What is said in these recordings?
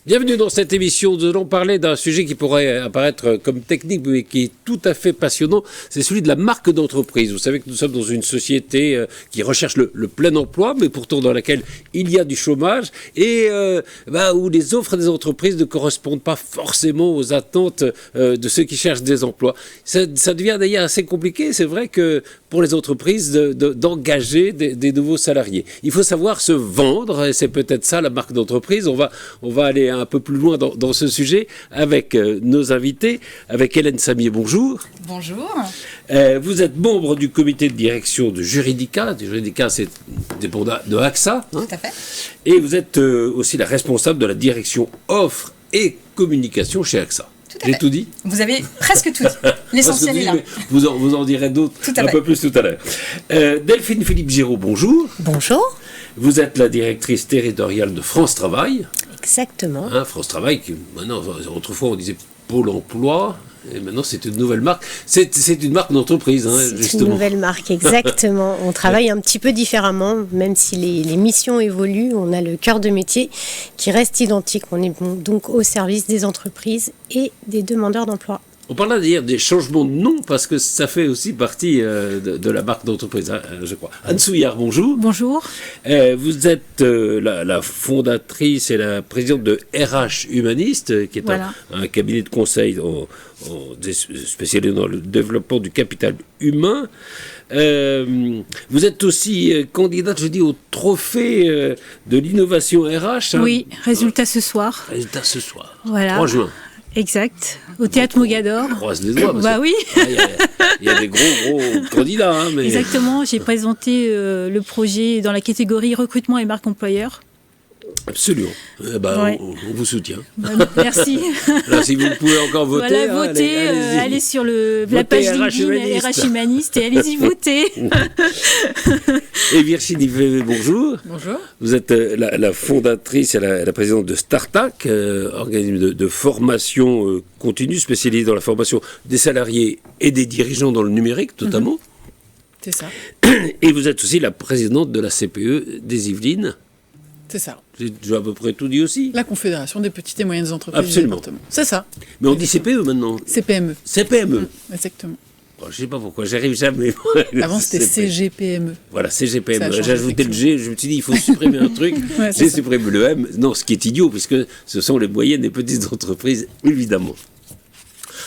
Bienvenue dans cette émission. Nous allons parler d'un sujet qui pourrait apparaître comme technique, mais qui est tout à fait passionnant. C'est celui de la marque d'entreprise. Vous savez que nous sommes dans une société qui recherche le plein emploi, mais pourtant dans laquelle il y a du chômage et où les offres des entreprises ne correspondent pas forcément aux attentes de ceux qui cherchent des emplois. Ça devient d'ailleurs assez compliqué. C'est vrai que pour les entreprises d'engager des nouveaux salariés. Il faut savoir se vendre, et c'est peut-être ça la marque d'entreprise. On va aller un peu plus loin dans ce sujet avec nos invités, avec Hélène Samier, bonjour. Bonjour. Vous êtes membre du comité de direction de Juridica. Juridica, c'est dépendant de AXA. Tout à fait. Et vous êtes aussi la responsable de la direction offre et communication chez AXA. J'ai tout dit. Vous avez presque tout dit. L'essentiel est là. Vous en direz d'autres un peu plus tout à l'heure. Delphine Philippe-Giraud, bonjour. Bonjour. Vous êtes la directrice territoriale de France Travail. Exactement. France Travail, qui maintenant, autrefois on disait Pôle emploi, et maintenant c'est une nouvelle marque. C'est une marque d'entreprise, justement. C'est une nouvelle marque, exactement. On travaille un petit peu différemment, même si les missions évoluent. On a le cœur de métier qui reste identique. On est donc au service des entreprises et des demandeurs d'emploi. On parle là d'ailleurs des changements de nom parce que ça fait aussi partie de la marque d'entreprise, je crois. Anne Souillard, bonjour. Bonjour. Vous êtes la fondatrice et la présidente de RH Humaniste, qui est un cabinet de conseil spécialisé dans le développement du capital humain. Vous êtes aussi candidate, je dis, au trophée de l'innovation RH. Oui, résultat ce soir. Résultat ce soir, voilà. 3 juin. Exact, au Théâtre Mogador. On croise les doigts. Oui. Il y a des gros candidats. Mais... Exactement, j'ai présenté le projet dans la catégorie recrutement et marque employeur. Absolument. On vous soutient. Merci. Alors, si vous pouvez encore voter. Voilà, votez, allez sur la page LinkedIn RH Humaniste et allez-y voter. Et Virginie Vévé, bonjour. Bonjour. Vous êtes la fondatrice et la présidente de Startac, organisme de formation continue spécialisé dans la formation des salariés et des dirigeants dans le numérique, notamment. C'est ça. Et vous êtes aussi la présidente de la CPE des Yvelines. C'est ça. J'ai à peu près tout dit aussi. La Confédération des petites et moyennes entreprises Absolument. du département. C'est ça. Mais on dit CPE maintenant. CPME. CPME. Exactement. Bon, je ne sais pas pourquoi, j'arrive jamais. Avant, c'était CGPME. Voilà, CGPME. J'ai J'ai ajouté le G, je me suis dit, il faut supprimer un truc. J'ai supprimé le M. Non, ce qui est idiot, puisque ce sont les moyennes et petites entreprises, évidemment.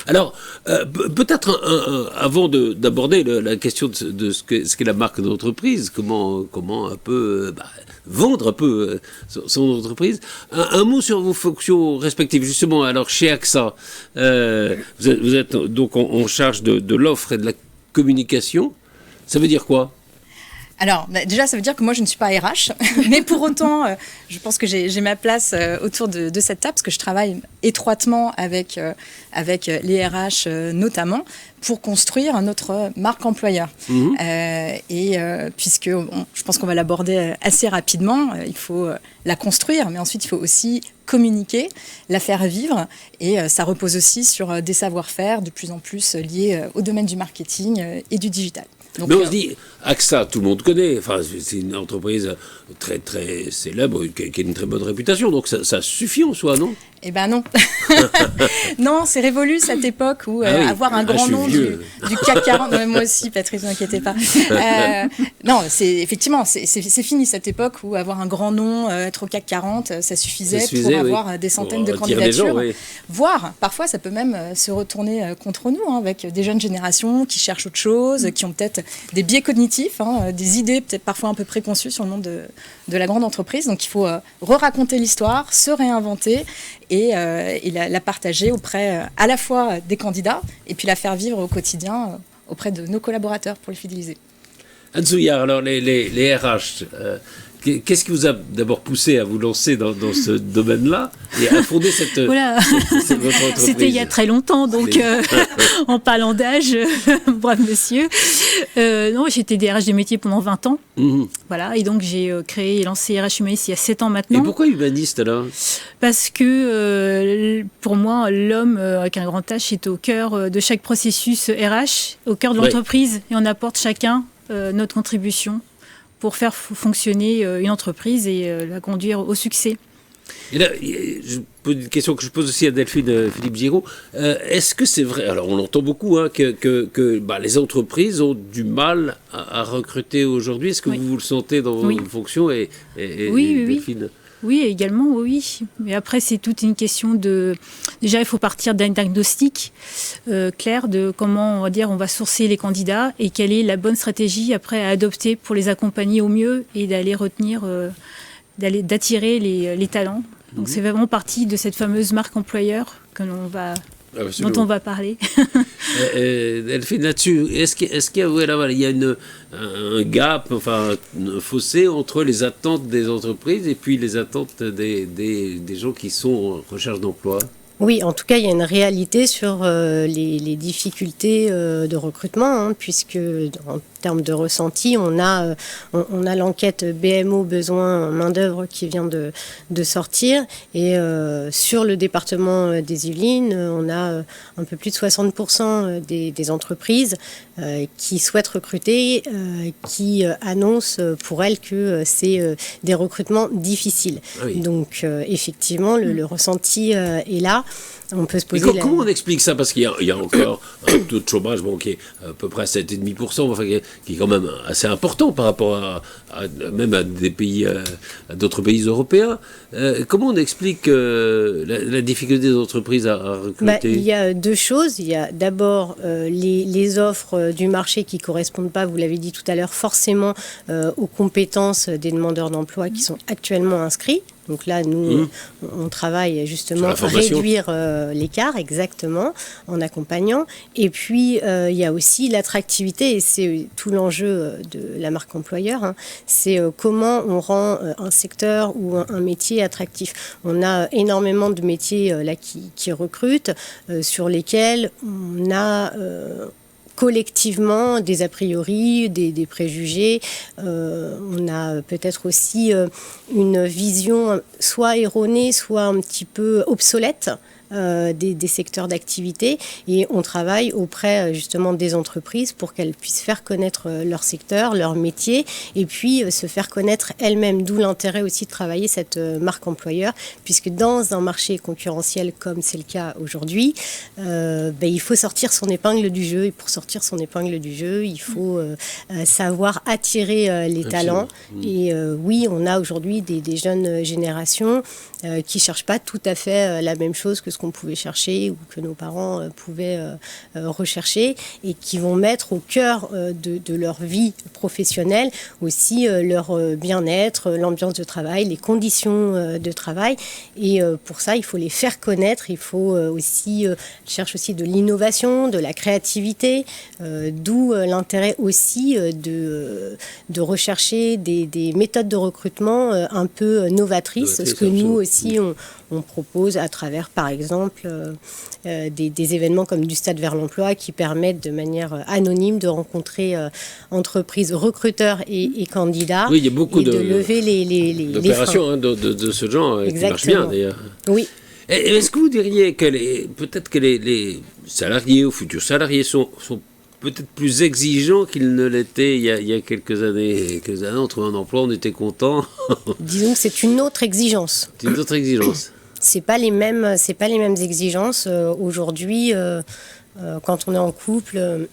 Alors, peut-être avant d'aborder la question de ce qu'est la marque d'entreprise, comment un peu vendre un peu son entreprise, un mot sur vos fonctions respectives. Justement, alors chez AXA, vous êtes donc en charge de l'offre et de la communication. Ça veut dire quoi ? Alors, déjà, ça veut dire que moi, je ne suis pas RH, mais pour autant, je pense que j'ai ma place autour de cette table, parce que je travaille étroitement avec les RH notamment, pour construire notre marque employeur. Puisque je pense qu'on va l'aborder assez rapidement, il faut la construire, mais ensuite, il faut aussi communiquer, la faire vivre, et ça repose aussi sur des savoir-faire de plus en plus liés au domaine du marketing et du digital. Donc, mais on se dit, AXA, tout le monde connaît, enfin, c'est une entreprise très très célèbre, qui a une très bonne réputation, donc ça suffit en soi, non ? Eh ben non. Non, c'est révolu cette époque où avoir un grand nom du CAC 40, non, moi aussi Patrice, ne vous inquiétez pas. Non, effectivement, c'est fini cette époque où avoir un grand nom, être au CAC 40, ça suffisait pour avoir des centaines de candidatures. Voire, parfois, ça peut même se retourner contre nous, avec des jeunes générations qui cherchent autre chose, qui ont peut-être des biais cognitifs, des idées peut-être parfois un peu préconçues sur le monde de la grande entreprise. Donc il faut re-raconter l'histoire, se réinventer et la partager auprès à la fois des candidats et puis la faire vivre au quotidien auprès de nos collaborateurs pour les fidéliser. Anne Souillard, alors les RH, qu'est-ce qui vous a d'abord poussé à vous lancer dans ce domaine-là et à fonder votre entreprise ? C'était il y a très longtemps, donc en parlant d'âge, brave monsieur. Non, j'étais DRH des métiers pendant 20 ans. Voilà, et donc j'ai créé et lancé RH Humaniste il y a 7 ans maintenant. Et pourquoi humaniste alors ? Parce que pour moi, l'homme avec un grand H est au cœur de chaque processus RH, au cœur de l'entreprise, et on apporte chacun notre contribution pour faire fonctionner une entreprise et la conduire au succès. Et là, je pose une question que je pose aussi à Delphine Philippe Giraud. Est-ce que c'est vrai, alors on l'entend beaucoup, hein, que les entreprises ont du mal à recruter aujourd'hui. Est-ce que vous le sentez dans vos fonctions et Delphine? Oui, également, oui. Mais après, c'est toute une question de... Déjà, il faut partir d'un diagnostic clair de comment, on va sourcer les candidats et quelle est la bonne stratégie après à adopter pour les accompagner au mieux et d'aller retenir, d'attirer les talents. Donc, c'est vraiment partie de cette fameuse marque employeur dont on va parler. Delphine, là-dessus, est-ce qu'il y a un gap, un fossé entre les attentes des entreprises et puis les attentes des gens qui sont en recherche d'emploi? Oui, en tout cas, il y a une réalité sur les difficultés de recrutement, puisque en termes de ressenti, on a l'enquête BMO besoin main-d'œuvre qui vient de sortir. Et sur le département des Yvelines, on a un peu plus de 60% des entreprises qui souhaitent recruter, qui annoncent pour elles que c'est des recrutements difficiles. Ah oui. Donc, effectivement, le ressenti est là. On peut se poser comment on explique ça? Parce qu'il y a encore un taux de chômage qui est à peu près à 7,5%, qui est quand même assez important par rapport même à d'autres pays européens. Comment on explique la difficulté des entreprises à recruter? Il y a deux choses. Il y a d'abord les offres du marché qui ne correspondent pas, vous l'avez dit tout à l'heure, forcément aux compétences des demandeurs d'emploi qui sont actuellement inscrits. Donc là, nous, on travaille justement à réduire l'écart, exactement, en accompagnant. Et puis, il y a aussi l'attractivité, et c'est tout l'enjeu de la marque employeur, c'est comment on rend un secteur ou un métier attractif. On a énormément de métiers là qui recrutent, sur lesquels on a... collectivement des a priori, des préjugés. On a peut-être aussi une vision soit erronée, soit un petit peu obsolète des secteurs d'activité, et on travaille auprès justement des entreprises pour qu'elles puissent faire connaître leur secteur, leur métier, et puis se faire connaître elles-mêmes, d'où l'intérêt aussi de travailler cette marque employeur, puisque dans un marché concurrentiel comme c'est le cas aujourd'hui, il faut sortir son épingle du jeu, et pour sortir son épingle du jeu, il faut savoir attirer les talents. Et oui, on a aujourd'hui des jeunes générations qui ne cherchent pas tout à fait la même chose que ce qu'on pouvait chercher ou que nos parents pouvaient rechercher, et qui vont mettre au cœur de leur vie professionnelle aussi leur bien-être, l'ambiance de travail, les conditions de travail. Et pour ça, il faut les faire connaître. Il faut aussi chercher aussi de l'innovation, de la créativité, d'où l'intérêt aussi de rechercher des méthodes de recrutement un peu novatrices, ce que nous aussi on propose à travers, par exemple, des événements comme du Stade vers l'emploi qui permettent de manière anonyme de rencontrer entreprises, recruteurs et candidats. Oui, il y a beaucoup de lever les opérations de ce genre qui marchent bien d'ailleurs. Oui. Est-ce que vous diriez que peut-être que les salariés ou futurs salariés sont peut-être plus exigeants qu'ils ne l'étaient il y a quelques années? On trouvait un emploi, on était content. Disons que c'est une autre exigence. C'est une autre exigence. C'est pas les mêmes exigences aujourd'hui quand on est en couple.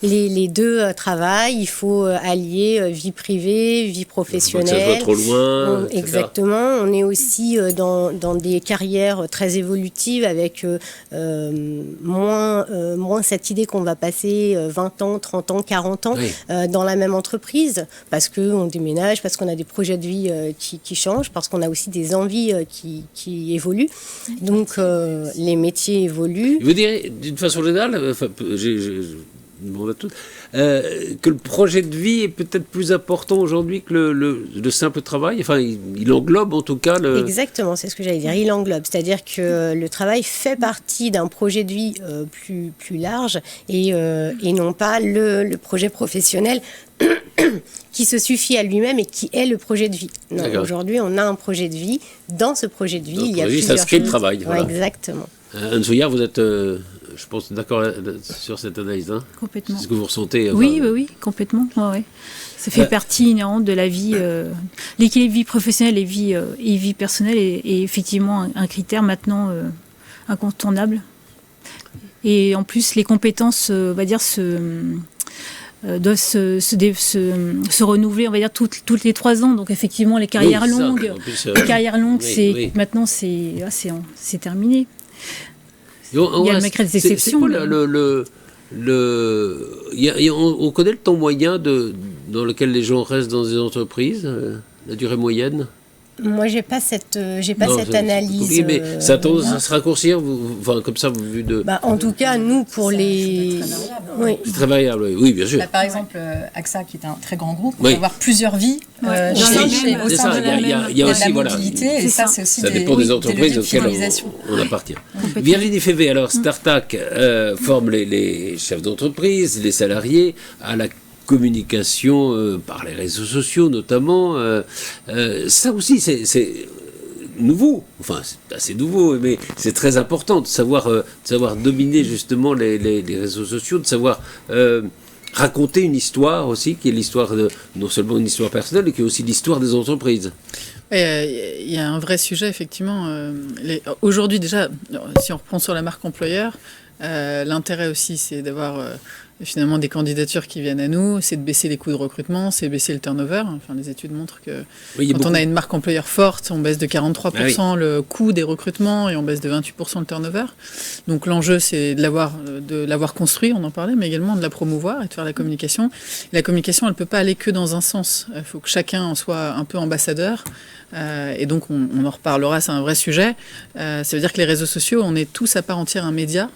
Les deux travaillent, il faut allier vie privée, vie professionnelle. Ça soit trop loin. Exactement. On est aussi dans des carrières très évolutives avec moins cette idée qu'on va passer 20 ans, 30 ans, 40 ans dans la même entreprise, parce qu'on déménage, parce qu'on a des projets de vie qui changent, parce qu'on a aussi des envies qui évoluent. Donc les métiers évoluent. Vous direz, d'une façon générale, que le projet de vie est peut-être plus important aujourd'hui que le simple travail. Enfin, il englobe en tout cas Exactement, c'est ce que j'allais dire. Il englobe, c'est-à-dire que le travail fait partie d'un projet de vie plus large et non pas le projet professionnel qui se suffit à lui-même et qui est le projet de vie. Non, aujourd'hui, on a un projet de vie. Dans ce projet de vie, il y a plusieurs choses. Ça s'inscrit le travail. Voilà. Exactement. Anne Souillard, vous êtes je pense, d'accord sur cette analyse. Hein. Complètement. C'est ce que vous ressentez. Oui, complètement. Ouais. Ça fait partie inhérente de la vie. L'équilibre vie professionnelle et vie personnelle est effectivement un critère maintenant incontournable. Et en plus, les compétences, on va dire, doivent se renouveler, on va dire, toutes les 3 ans. Donc effectivement, les carrières longues, maintenant, c'est terminé. Il y a malgré des exceptions. C'est quoi on connaît le temps moyen dans lequel les gens restent dans des entreprises, la durée moyenne? Moi, j'ai pas cette analyse. Mais ça a tendance à se raccourcir, comme ça, vu de. En tout cas, nous, pour les. C'est très variable, oui, bien sûr. Là, par exemple, AXA, qui est un très grand groupe, on peut avoir plusieurs vies au sein de la même. Il y a aussi, la mobilité, et ça, c'est aussi ça dépend des entreprises auxquelles on appartient. Virginie Févé, alors, Startac forme les chefs d'entreprise, les salariés, à la communication par les réseaux sociaux notamment. Ça aussi, c'est nouveau. Enfin, c'est assez nouveau, mais c'est très important de savoir dominer justement les réseaux sociaux, de savoir raconter une histoire aussi, qui est l'histoire non seulement une histoire personnelle, mais qui est aussi l'histoire des entreprises. Il y a un vrai sujet, effectivement. Aujourd'hui, déjà, si on reprend sur la marque employeur, l'intérêt aussi, c'est d'avoir finalement des candidatures qui viennent à nous, c'est de baisser les coûts de recrutement, c'est de baisser le turnover. Enfin, les études montrent que quand on a une marque employeur forte, on baisse de 43% le coût des recrutements et on baisse de 28% le turnover. Donc l'enjeu, c'est de l'avoir construit, on en parlait, mais également de la promouvoir et de faire la communication. Et la communication, elle ne peut pas aller que dans un sens. Il faut que chacun en soit un peu ambassadeur. Et donc, on en reparlera, c'est un vrai sujet. Ça veut dire que les réseaux sociaux, on est tous à part entière un média.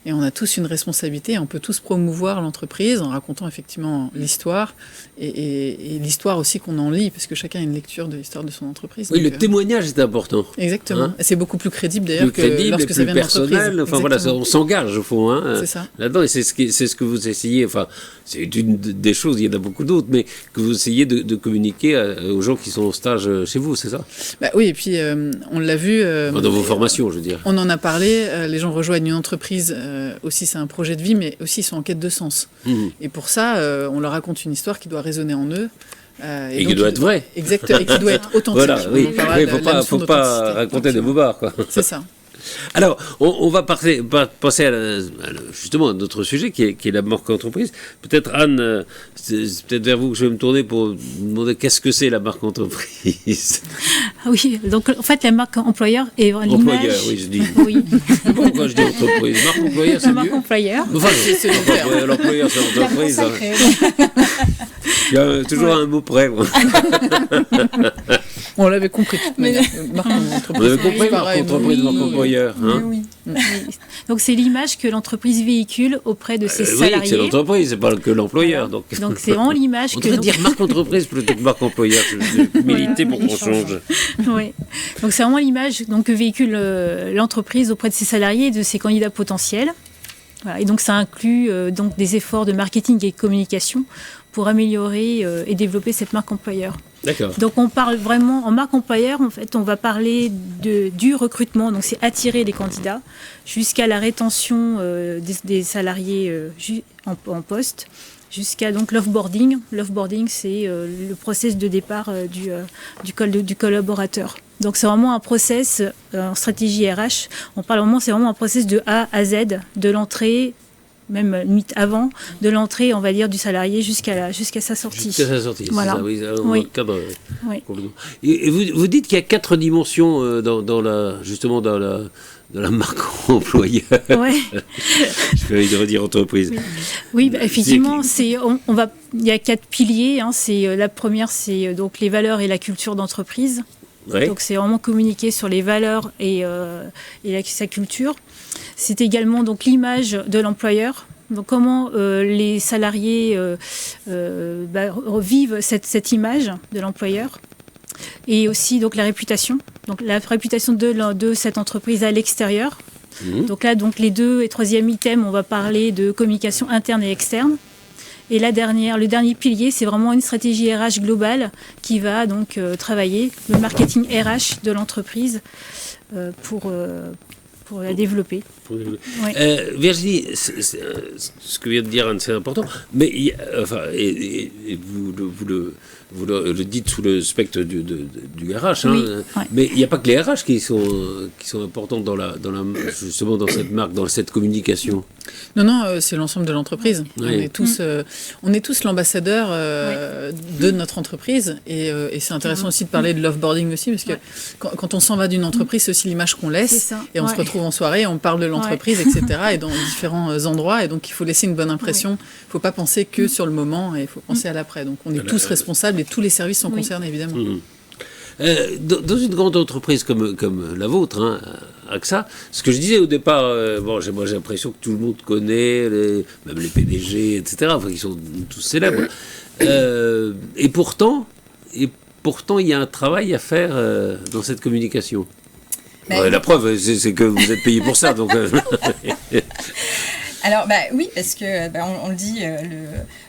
Et on a tous une responsabilité, on peut tous promouvoir l'entreprise en racontant effectivement l'histoire et l'histoire aussi qu'on en lit, parce que chacun a une lecture de l'histoire de son entreprise. Oui, donc, le témoignage est important. Exactement. Hein, c'est beaucoup plus crédible d'ailleurs que lorsque ça vient de l'entreprise. Enfin voilà, on s'engage au fond. Hein, là-dedans, et c'est ce que vous essayez, enfin, c'est une des choses, il y en a beaucoup d'autres, mais que vous essayez de communiquer aux gens qui sont en stage chez vous, c'est ça? Oui, et puis on l'a vu. Dans vos formations, je veux dire. On en a parlé, les gens rejoignent une entreprise. Aussi, c'est un projet de vie, mais aussi ils sont en quête de sens. Et pour ça, on leur raconte une histoire qui doit résonner en eux. Et qui doit être vraie. Exactement, et qui doit être authentique. Voilà, oui. Il ne faut pas raconter des bobards, quoi. C'est ça. Alors, on va passer justement à notre sujet qui est la marque entreprise. Peut-être Anne, c'est peut-être vers vous que je vais me tourner pour vous demander qu'est-ce que c'est la marque entreprise. Oui, donc en fait la marque employeur est l'image. Employeur, oui, je dis. Oui. Pourquoi je dis entreprise? Marque employeur, c'est mieux. Marque employeur. Enfin, c'est l'employeur, c'est l'entreprise. Il y a toujours un mot près. On l'avait compris. On avait compris marque entreprise, marque employeur. Hein, oui. Donc c'est l'image que l'entreprise véhicule auprès de ses salariés. Oui, c'est l'entreprise, c'est pas que l'employeur. Donc c'est vraiment l'image on devrait dire marque entreprise plutôt que marque employeur. Je vais militer pour qu'on change. Oui. Donc c'est vraiment l'image que véhicule l'entreprise auprès de ses salariés et de ses candidats potentiels. Voilà. Et donc ça inclut donc des efforts de marketing et de communication pour améliorer et développer cette marque employeur. D'accord. Donc on parle vraiment, en marque employeur, en fait, on va parler du recrutement, donc c'est attirer les candidats, jusqu'à la rétention des salariés en poste, jusqu'à donc l'offboarding. L'offboarding, c'est le process de départ du collaborateur. Donc c'est vraiment un process en stratégie RH. On parle vraiment, c'est vraiment un process de A à Z, de l'entrée, même limite avant, de l'entrée, on va dire, du salarié jusqu'à sa sortie. Jusqu'à sa sortie, voilà. C'est ça, oui. Cadre, oui. Et vous dites qu'il y a 4 dimensions dans la marque employeur. Oui. Je vais de redire entreprise. Oui, effectivement, il y a 4 piliers. La première, c'est donc les valeurs et la culture d'entreprise. Ouais. Donc c'est vraiment communiquer sur les valeurs et sa culture. C'est également donc l'image de l'employeur. Donc comment les salariés vivent cette image de l'employeur. Et aussi donc la réputation. Donc la réputation de cette entreprise à l'extérieur. Donc là, les 2 et 3e items, on va parler de communication interne et externe. Et le dernier pilier, c'est vraiment une stratégie RH globale qui va donc travailler le marketing RH de l'entreprise pour pour la développer. Ouais. Virginie, ce que vient de dire Anne, c'est important, mais vous le dites sous le spectre du RH, hein, mais il n'y a pas que les RH qui sont importants justement dans cette marque, dans cette communication. Non, c'est l'ensemble de l'entreprise. Oui. On est tous l'ambassadeur de notre entreprise, et c'est intéressant aussi de parler de l'offboarding aussi, parce que quand on s'en va d'une entreprise, c'est aussi l'image qu'on laisse, et on se retrouve en soirée, on parle de l'entreprise, etc., et dans différents endroits, et donc il faut laisser une bonne impression. Il ne faut pas penser que sur le moment, et il faut penser à l'après. Donc on est tous responsables, et tous les services sont concernés, évidemment. Dans une grande entreprise comme la vôtre, hein, AXA, ce que je disais au départ, moi j'ai l'impression que tout le monde connaît, même les PDG, etc., qui sont tous célèbres. Et pourtant, il y a un travail à faire dans cette communication. La preuve, c'est que vous êtes payé pour ça. Donc, Alors, oui, parce que on le dit,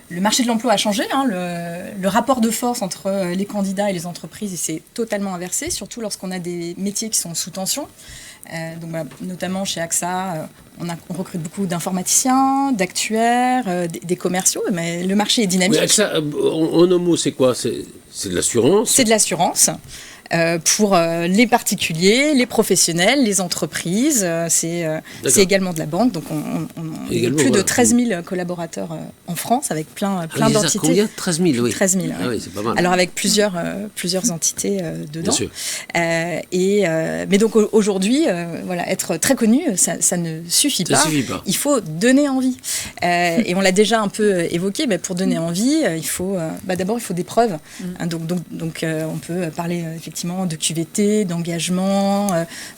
le marché de l'emploi a changé. Hein, le rapport de force entre les candidats et les entreprises s'est totalement inversé, surtout lorsqu'on a des métiers qui sont sous tension. Donc, notamment chez AXA, on recrute beaucoup d'informaticiens, d'actuaires, des commerciaux, mais le marché est dynamique. Oui, AXA, en un mot, c'est quoi? C'est de l'assurance? C'est de l'assurance. Pour les particuliers, les professionnels, les entreprises, c'est également de la banque. Donc on a plus de 13 000 collaborateurs en France, avec plein d'entités. Combien? 13 000, oui. 13 000, Ah oui, c'est pas mal. Alors avec plusieurs entités dedans. Bien sûr. Mais donc aujourd'hui, être très connu, ça ne suffit pas. Il faut donner envie. Et on l'a déjà un peu évoqué, mais pour donner envie, il faut d'abord des preuves. Donc on peut parler effectivement de QVT, d'engagement,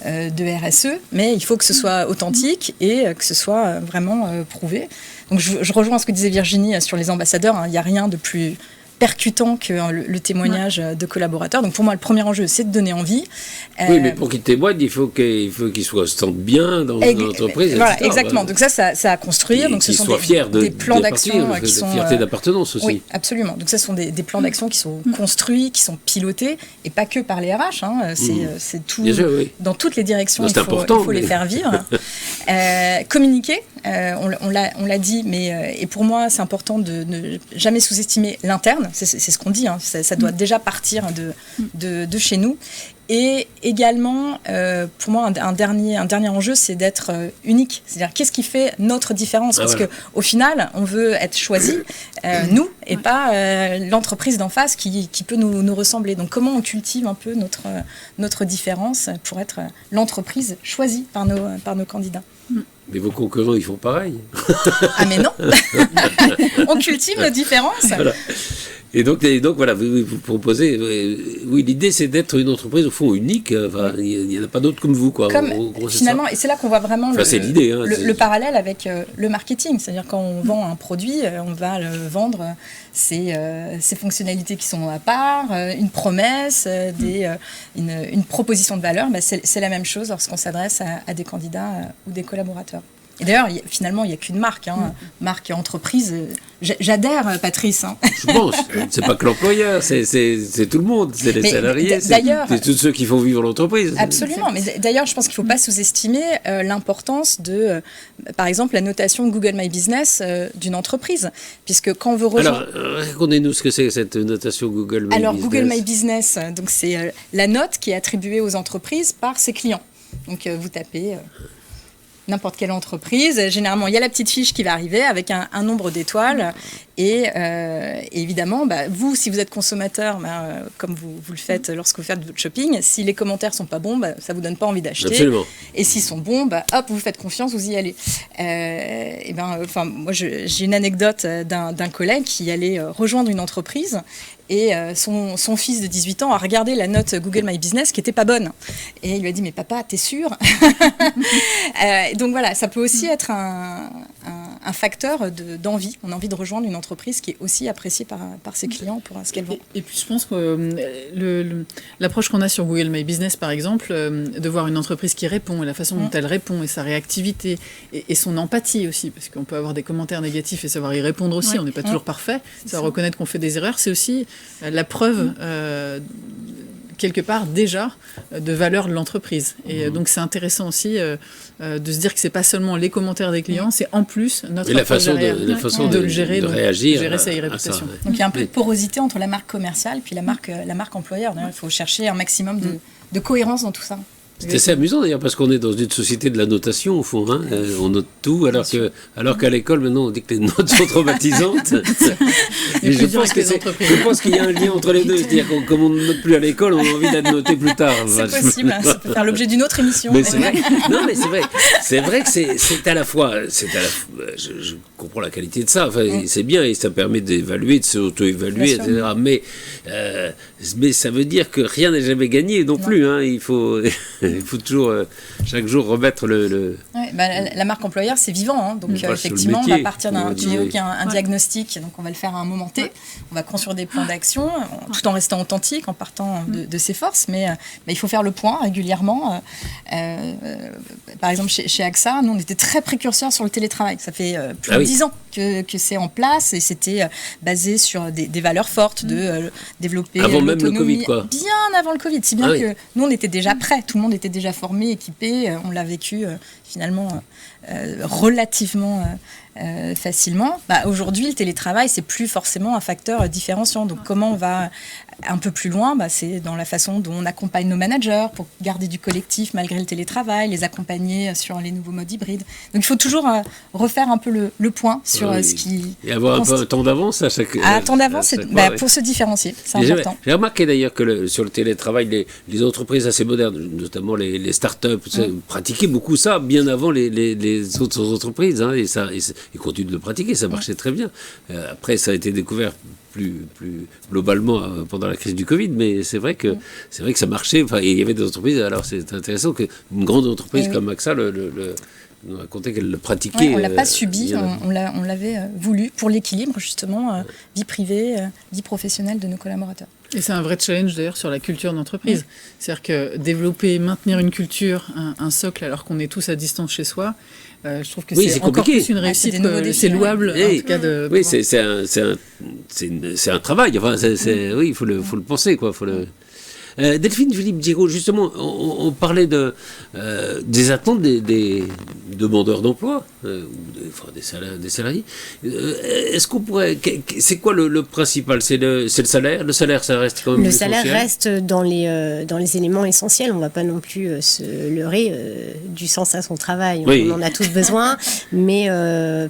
de RSE, mais il faut que ce soit authentique et que ce soit vraiment prouvé. Donc je rejoins ce que disait Virginie sur les ambassadeurs, hein, il n'y a rien de plus percutant que le témoignage de collaborateurs. Donc pour moi, le premier enjeu, c'est de donner envie. Oui, mais pour qu'ils témoignent, il faut qu'ils se sentent bien dans l'entreprise. Voilà, exactement. Donc ça à construire. Donc ce sont des plans d'action qui sont... fierté d'appartenance aussi. Oui, absolument. Donc ça sont des plans d'action qui sont construits, qui sont pilotés, et pas que par les RH. Hein. C'est tout. Bien sûr, oui. Dans toutes les directions, il faut les faire vivre. Communiquer, on l'a dit, mais et pour moi, c'est important de ne jamais sous-estimer l'interne. C'est ce qu'on dit, hein. Ça doit déjà partir de chez nous. Et également, pour moi, un dernier enjeu, c'est d'être unique. C'est-à-dire, qu'est-ce qui fait notre différence? Parce qu'au final, on veut être choisi, nous, et pas l'entreprise d'en face qui peut nous ressembler. Donc, comment on cultive un peu notre différence pour être l'entreprise choisie par nos candidats? Mais vos concurrents, ils font pareil. Ah mais non. On cultive nos différences. Voilà. Et donc voilà, vous proposez... Oui, l'idée, c'est d'être une entreprise, au fond, unique. Enfin, il n'y en a pas d'autres comme vous, quoi. Finalement, et c'est là qu'on voit vraiment c'est l'idée, hein, le parallèle avec le marketing. C'est-à-dire, quand on vend un produit, on va le vendre ses fonctionnalités qui sont à part, une promesse, une proposition de valeur. C'est la même chose lorsqu'on s'adresse à des candidats ou des collaborateurs. Et d'ailleurs, finalement, il n'y a qu'une marque, marque et entreprise. J'adhère, Patrice. Hein. Je pense. C'est pas que l'employeur, c'est tout le monde. C'est les salariés, c'est tous ceux qui font vivre l'entreprise. Absolument. Mais d'ailleurs, je pense qu'il ne faut pas sous-estimer l'importance de, par exemple, la notation Google My Business d'une entreprise. Puisque quand on veut Alors, racontez-nous ce que c'est cette notation Google My Business. Alors, Google My Business, donc c'est la note qui est attribuée aux entreprises par ses clients. Donc, vous tapez... n'importe quelle entreprise, généralement il y a la petite fiche qui va arriver avec un nombre d'étoiles et évidemment vous, si vous êtes consommateur, comme vous le faites lorsque vous faites votre shopping, si les commentaires sont pas bons, ça vous donne pas envie d'acheter. Absolument. Et s'ils sont bons, hop, vous faites confiance, vous y allez. Moi j'ai une anecdote d'un collègue qui allait rejoindre une entreprise. Et son fils de 18 ans a regardé la note Google My Business qui n'était pas bonne. Et il lui a dit, mais papa, t'es sûr? Donc voilà, ça peut aussi être un facteur d'envie. On a envie de rejoindre une entreprise qui est aussi appréciée par ses clients pour ce qu'elle vend. Et puis je pense que l'approche qu'on a sur Google My Business, par exemple, de voir une entreprise qui répond, et la façon dont elle répond, et sa réactivité, et son empathie aussi, parce qu'on peut avoir des commentaires négatifs et savoir y répondre aussi, on n'est pas toujours parfait, savoir reconnaître qu'on fait des erreurs, c'est aussi la preuve quelque part déjà de valeur de l'entreprise. Et donc c'est intéressant aussi de se dire que c'est pas seulement les commentaires des clients, c'est en plus notre approche derrière, la façon de le gérer, de réagir, gérer sa réputation. Donc il y a un peu de porosité entre la marque commerciale puis la marque employeur. Il faut chercher un maximum de cohérence dans tout ça. C'est assez amusant d'ailleurs parce qu'on est dans une société de la notation au fond, hein. On note tout alors qu'à l'école maintenant on dit que les notes sont traumatisantes. Et je pense qu'il y a un lien entre les deux, c'est-à-dire que comme on ne note plus à l'école, on a envie d'être noté plus tard. C'est possible, ça peut faire l'objet d'une autre émission. Mais c'est vrai. Non mais c'est vrai que c'est à la fois, je comprends la qualité de ça, enfin, c'est bien et ça permet d'évaluer, de s'auto-évaluer, etc. Mais ça veut dire que rien n'est jamais gagné non plus, hein. Il faut toujours, chaque jour, remettre le... Ouais, la marque employeur, c'est vivant. Hein. Donc, effectivement, on va partir d'un diagnostic. Donc, on va le faire à un moment T. On va construire des plans d'action, tout en restant authentique, en partant de ses forces. Mais il faut faire le point régulièrement. Par exemple, chez AXA, nous, on était très précurseurs sur le télétravail. Ça fait plus de 10 ans que c'est en place. Et c'était basé sur des valeurs fortes de développer avant l'autonomie. Même le Covid, quoi. Bien avant le Covid. Si bien que nous, on était déjà prêts. Tout le monde était déjà formé, équipé. On l'a vécu finalement relativement facilement. Aujourd'hui, le télétravail, c'est plus forcément un facteur différenciant. Donc, comment on va un peu plus loin, c'est dans la façon dont on accompagne nos managers pour garder du collectif malgré le télétravail, les accompagner sur les nouveaux modes hybrides. Donc, il faut toujours refaire un peu le point sur ce qui... Et avoir un peu un temps d'avance à chaque... Un temps d'avance, pour se différencier, c'est important. J'ai remarqué d'ailleurs que sur le télétravail, les entreprises assez modernes, notamment les start-up, pratiquaient beaucoup ça bien avant les autres entreprises, hein, et ils continuent de le pratiquer, ça marchait très bien. Après, ça a été découvert plus globalement pendant la crise du Covid, mais c'est vrai que ça marchait. Enfin, il y avait des entreprises. Alors c'est intéressant qu'une grande entreprise comme AXA nous racontait qu'elle le pratiquait. On l'a pas subi, on l'avait voulu pour l'équilibre justement vie privée, vie professionnelle de nos collaborateurs. Et c'est un vrai challenge d'ailleurs sur la culture d'entreprise. C'est-à-dire que développer, maintenir une culture, un socle alors qu'on est tous à distance chez soi. Je trouve que c'est encore plus une réussite, c'est louable en tout cas de... Oui, c'est un travail, enfin, oui, il faut le penser, quoi, Delphine Philippe-Giraud, justement, on parlait des attentes des demandeurs d'emploi, des salariés. Est-ce qu'on pourrait... C'est quoi le principal? C'est le salaire? Le salaire, ça reste quand même essentiel. Le salaire reste dans les éléments essentiels. On ne va pas non plus se leurrer du sens à son travail. On en a tous besoin, mais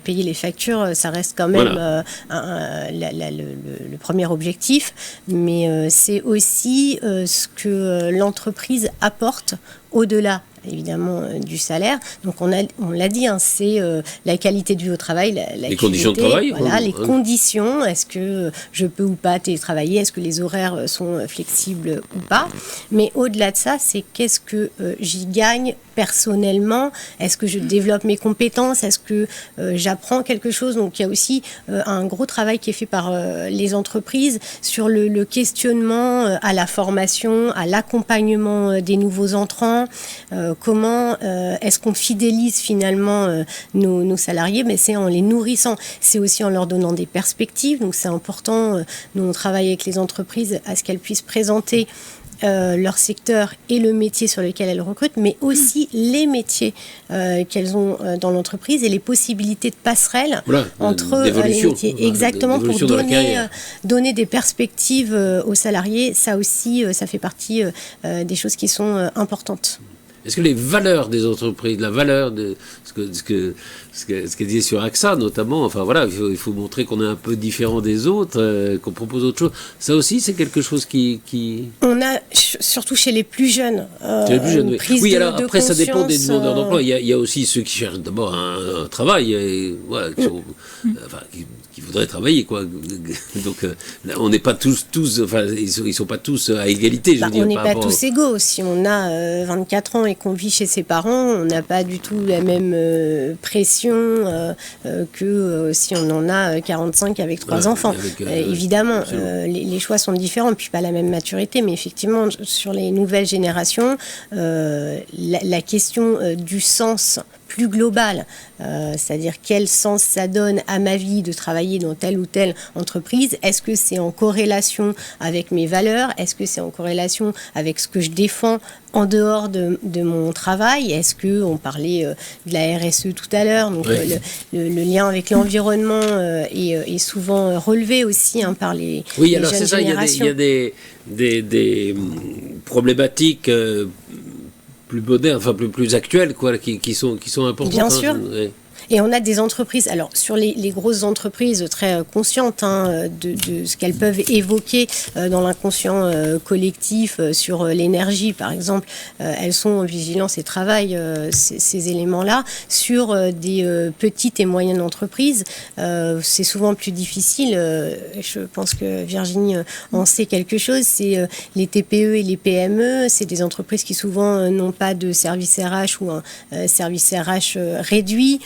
payer les factures, ça reste quand même le premier objectif. Mais c'est aussi ce que l'entreprise apporte au-delà évidemment du salaire. Donc on l'a dit, c'est la qualité de vie au travail, les conditions de travail. Les conditions, est-ce que je peux ou pas télétravailler, est-ce que les horaires sont flexibles ou pas. Mais au-delà de ça, c'est qu'est-ce que j'y gagne personnellement, est-ce que je développe mes compétences, est-ce que j'apprends quelque chose. Donc il y a aussi un gros travail qui est fait par les entreprises sur le questionnement à la formation, à l'accompagnement des nouveaux entrants. Comment est-ce qu'on fidélise finalement nos salariés? Mais c'est en les nourrissant, c'est aussi en leur donnant des perspectives. Donc c'est important, nous on travaille avec les entreprises à ce qu'elles puissent présenter leur secteur et le métier sur lequel elles recrutent, mais aussi les métiers qu'elles ont dans l'entreprise et les possibilités de passerelle entre les métiers. Exactement, pour donner des perspectives aux salariés. Ça aussi, ça fait partie des choses qui sont importantes. Est-ce que les valeurs des entreprises, la valeur de ce qu'elle disait sur AXA notamment, enfin voilà, il faut montrer qu'on est un peu différent des autres, qu'on propose autre chose. Ça aussi, c'est quelque chose qui... On a, surtout chez les plus jeunes, une prise de après, ça dépend des demandeurs d'emploi. Il y a aussi ceux qui cherchent d'abord un travail, qui voudraient travailler, quoi. Donc, on n'est pas tous, enfin, ils sont pas tous à égalité, je veux dire. On n'est pas tous égaux. Si on a 24 ans et qu'on vit chez ses parents, on n'a pas du tout la même pression que si on en a 45 avec 3 enfants. Évidemment, les choix sont différents, puis pas la même maturité, mais effectivement, sur les nouvelles générations, la question du sens plus globale, c'est-à-dire quel sens ça donne à ma vie de travailler dans telle ou telle entreprise. Est-ce que c'est en corrélation avec mes valeurs? Est-ce que c'est en corrélation avec ce que je défends en dehors de mon travail? Est-ce qu'on parlait de la RSE tout à l'heure, donc le lien avec l'environnement est souvent relevé aussi par les alors jeunes c'est ça, générations. il y a des problématiques plus modernes, enfin plus actuelles, quoi, qui sont importantes. Bien sûr. Et on a des entreprises, alors sur les grosses entreprises très conscientes de ce qu'elles peuvent évoquer dans l'inconscient collectif sur l'énergie, par exemple, elles sont en vigilance et travaillent ces éléments-là. Sur des petites et moyennes entreprises, c'est souvent plus difficile. Je pense que Virginie en sait quelque chose. C'est les TPE et les PME. C'est des entreprises qui souvent n'ont pas de service RH ou un service RH réduit.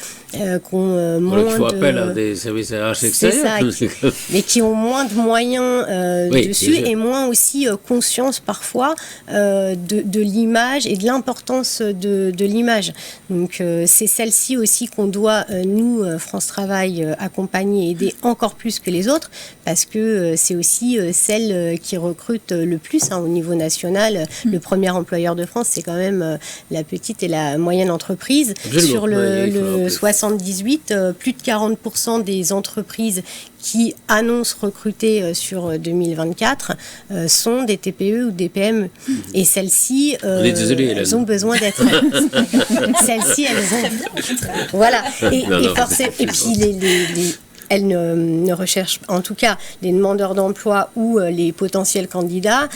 Qu'on il faut appel à des services RH extérieurs. C'est ça, mais qui ont moins de moyens dessus et moins aussi conscience parfois de l'image et de l'importance de l'image. Donc c'est celle-ci aussi qu'on doit, nous, France Travail, accompagner et aider encore plus que les autres, parce que c'est aussi celle qui recrute le plus au niveau national. Le premier employeur de France, c'est quand même la petite et la moyenne entreprise. Absolument. Sur le 78, plus de 40% des entreprises qui annoncent recruter sur 2024 sont des TPE ou des PME. Et celles-ci, elles ont besoin d'être... Celles-ci, elles ont... Voilà. Et puis elles ne recherchent, en tout cas, les demandeurs d'emploi ou les potentiels candidats,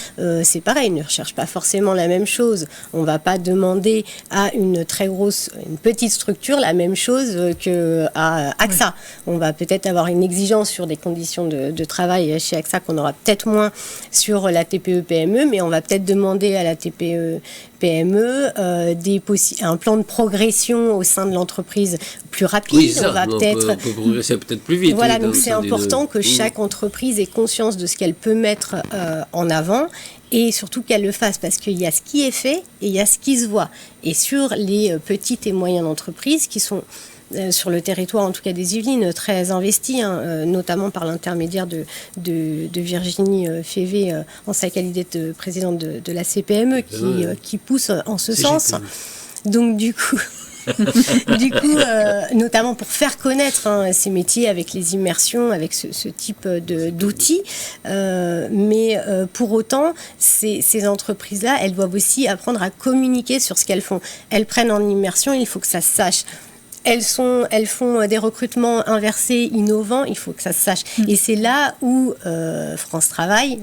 c'est pareil, ils ne recherchent pas forcément la même chose. On ne va pas demander à une petite structure la même chose qu'à AXA. On va peut-être avoir une exigence sur des conditions de travail chez AXA qu'on aura peut-être moins sur la TPE-PME, mais on va peut-être demander à la TPE-PME un plan de progression au sein de l'entreprise plus rapide. Oui, ça, on peut progresser peut-être plus vite. Voilà, donc c'est important que chaque entreprise ait conscience de ce qu'elle peut mettre en avant et surtout qu'elle le fasse, parce qu'il y a ce qui est fait et il y a ce qui se voit. Et sur les petites et moyennes entreprises qui sont sur le territoire, en tout cas des Yvelines, très investies, notamment par l'intermédiaire de Virginie Févé en sa qualité de présidente de la CPME qui pousse en ce sens. Donc du coup... notamment pour faire connaître ces métiers avec les immersions, avec ce type d'outils. Mais pour autant, ces entreprises-là, elles doivent aussi apprendre à communiquer sur ce qu'elles font. Elles prennent en immersion, il faut que ça se sache. Elles font des recrutements inversés, innovants, il faut que ça se sache. Et c'est là où France Travail,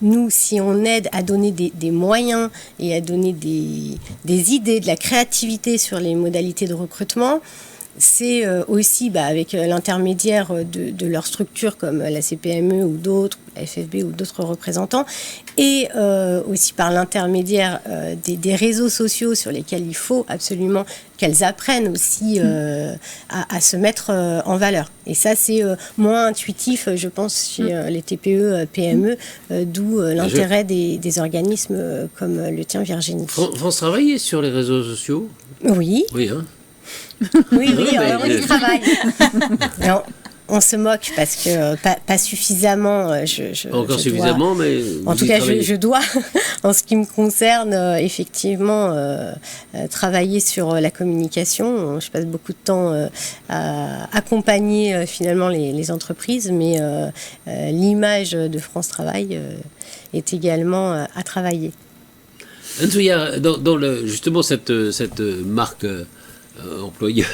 nous, si on aide à donner des moyens et à donner des idées, de la créativité sur les modalités de recrutement, c'est aussi avec l'intermédiaire de leurs structures comme la CPME ou d'autres, la FFB ou d'autres représentants, et aussi par l'intermédiaire des réseaux sociaux sur lesquels il faut absolument qu'elles apprennent aussi à se mettre en valeur. Et ça, c'est moins intuitif, je pense, chez les TPE, PME, d'où l'intérêt des organismes comme le tien, Virginie. France Travail est sur les réseaux sociaux ? Oui. Oui, hein. Oui, on y travaille. Non, on se moque parce que pas suffisamment. Encore suffisamment, mais... En tout cas, je dois, en ce qui me concerne, effectivement, travailler sur la communication. Je passe beaucoup de temps à accompagner finalement les entreprises, mais l'image de France Travail est également à travailler. Anne-Souillard, dans justement cette marque... employeur,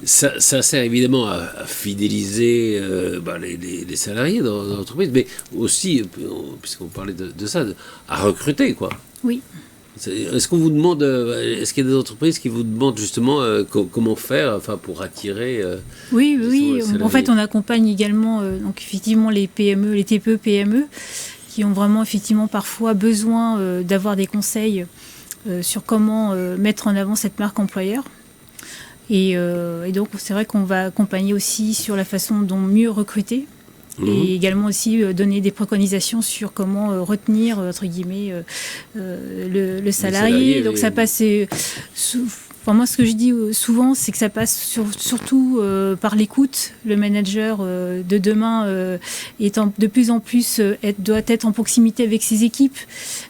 ça sert évidemment à fidéliser les salariés dans l'entreprise, mais aussi, puisqu'on parlait de ça, à recruter, quoi. Oui. Est-ce qu'on vous demande, est-ce qu'il y a des entreprises qui vous demandent justement comment faire pour attirer Oui. En fait, on accompagne également donc effectivement les PME, les TPE, PME, qui ont vraiment effectivement parfois besoin d'avoir des conseils sur comment mettre en avant cette marque employeur. Et donc, c'est vrai qu'on va accompagner aussi sur la façon dont mieux recruter et également aussi donner des préconisations sur comment retenir, entre guillemets, le salarié. Donc ça passe... moi, ce que je dis souvent, c'est que ça passe surtout par l'écoute. Le manager de demain étant de plus en plus doit être en proximité avec ses équipes.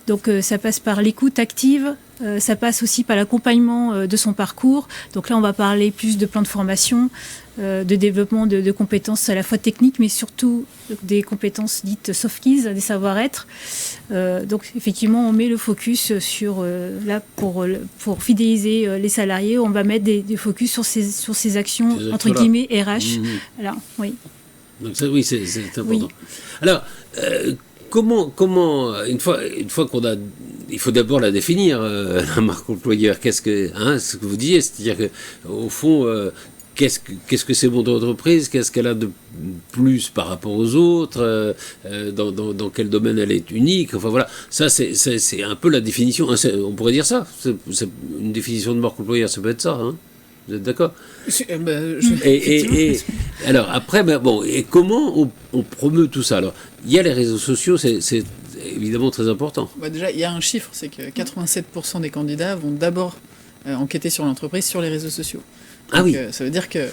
Donc, ça passe par l'écoute active. Ça passe aussi par l'accompagnement de son parcours. Donc là, on va parler plus de plans de formation, de développement de compétences à la fois techniques, mais surtout des compétences dites soft skills, des savoir-être. Donc effectivement, on met le focus sur là pour fidéliser les salariés, on va mettre des focus sur ces actions entre guillemets RH. Alors, oui. Donc ça, oui, c'est important. Oui. Alors. Comment une fois qu'on a, il faut d'abord la définir, la marque employeur. Qu'est-ce que, ce que vous disiez, c'est-à-dire que au fond, qu'est-ce que c'est mon entreprise, qu'est-ce qu'elle a de plus par rapport aux autres, dans quel domaine elle est unique. Enfin voilà, ça c'est un peu la définition. On pourrait dire ça. C'est une définition de marque employeur, ça peut être ça. Vous êtes d'accord ? Et alors après, et comment on promeut tout ça ? Alors, il y a les réseaux sociaux, c'est évidemment très important. Déjà, il y a un chiffre, c'est que 87% des candidats vont d'abord enquêter sur l'entreprise sur les réseaux sociaux. Donc, oui. Ça veut dire que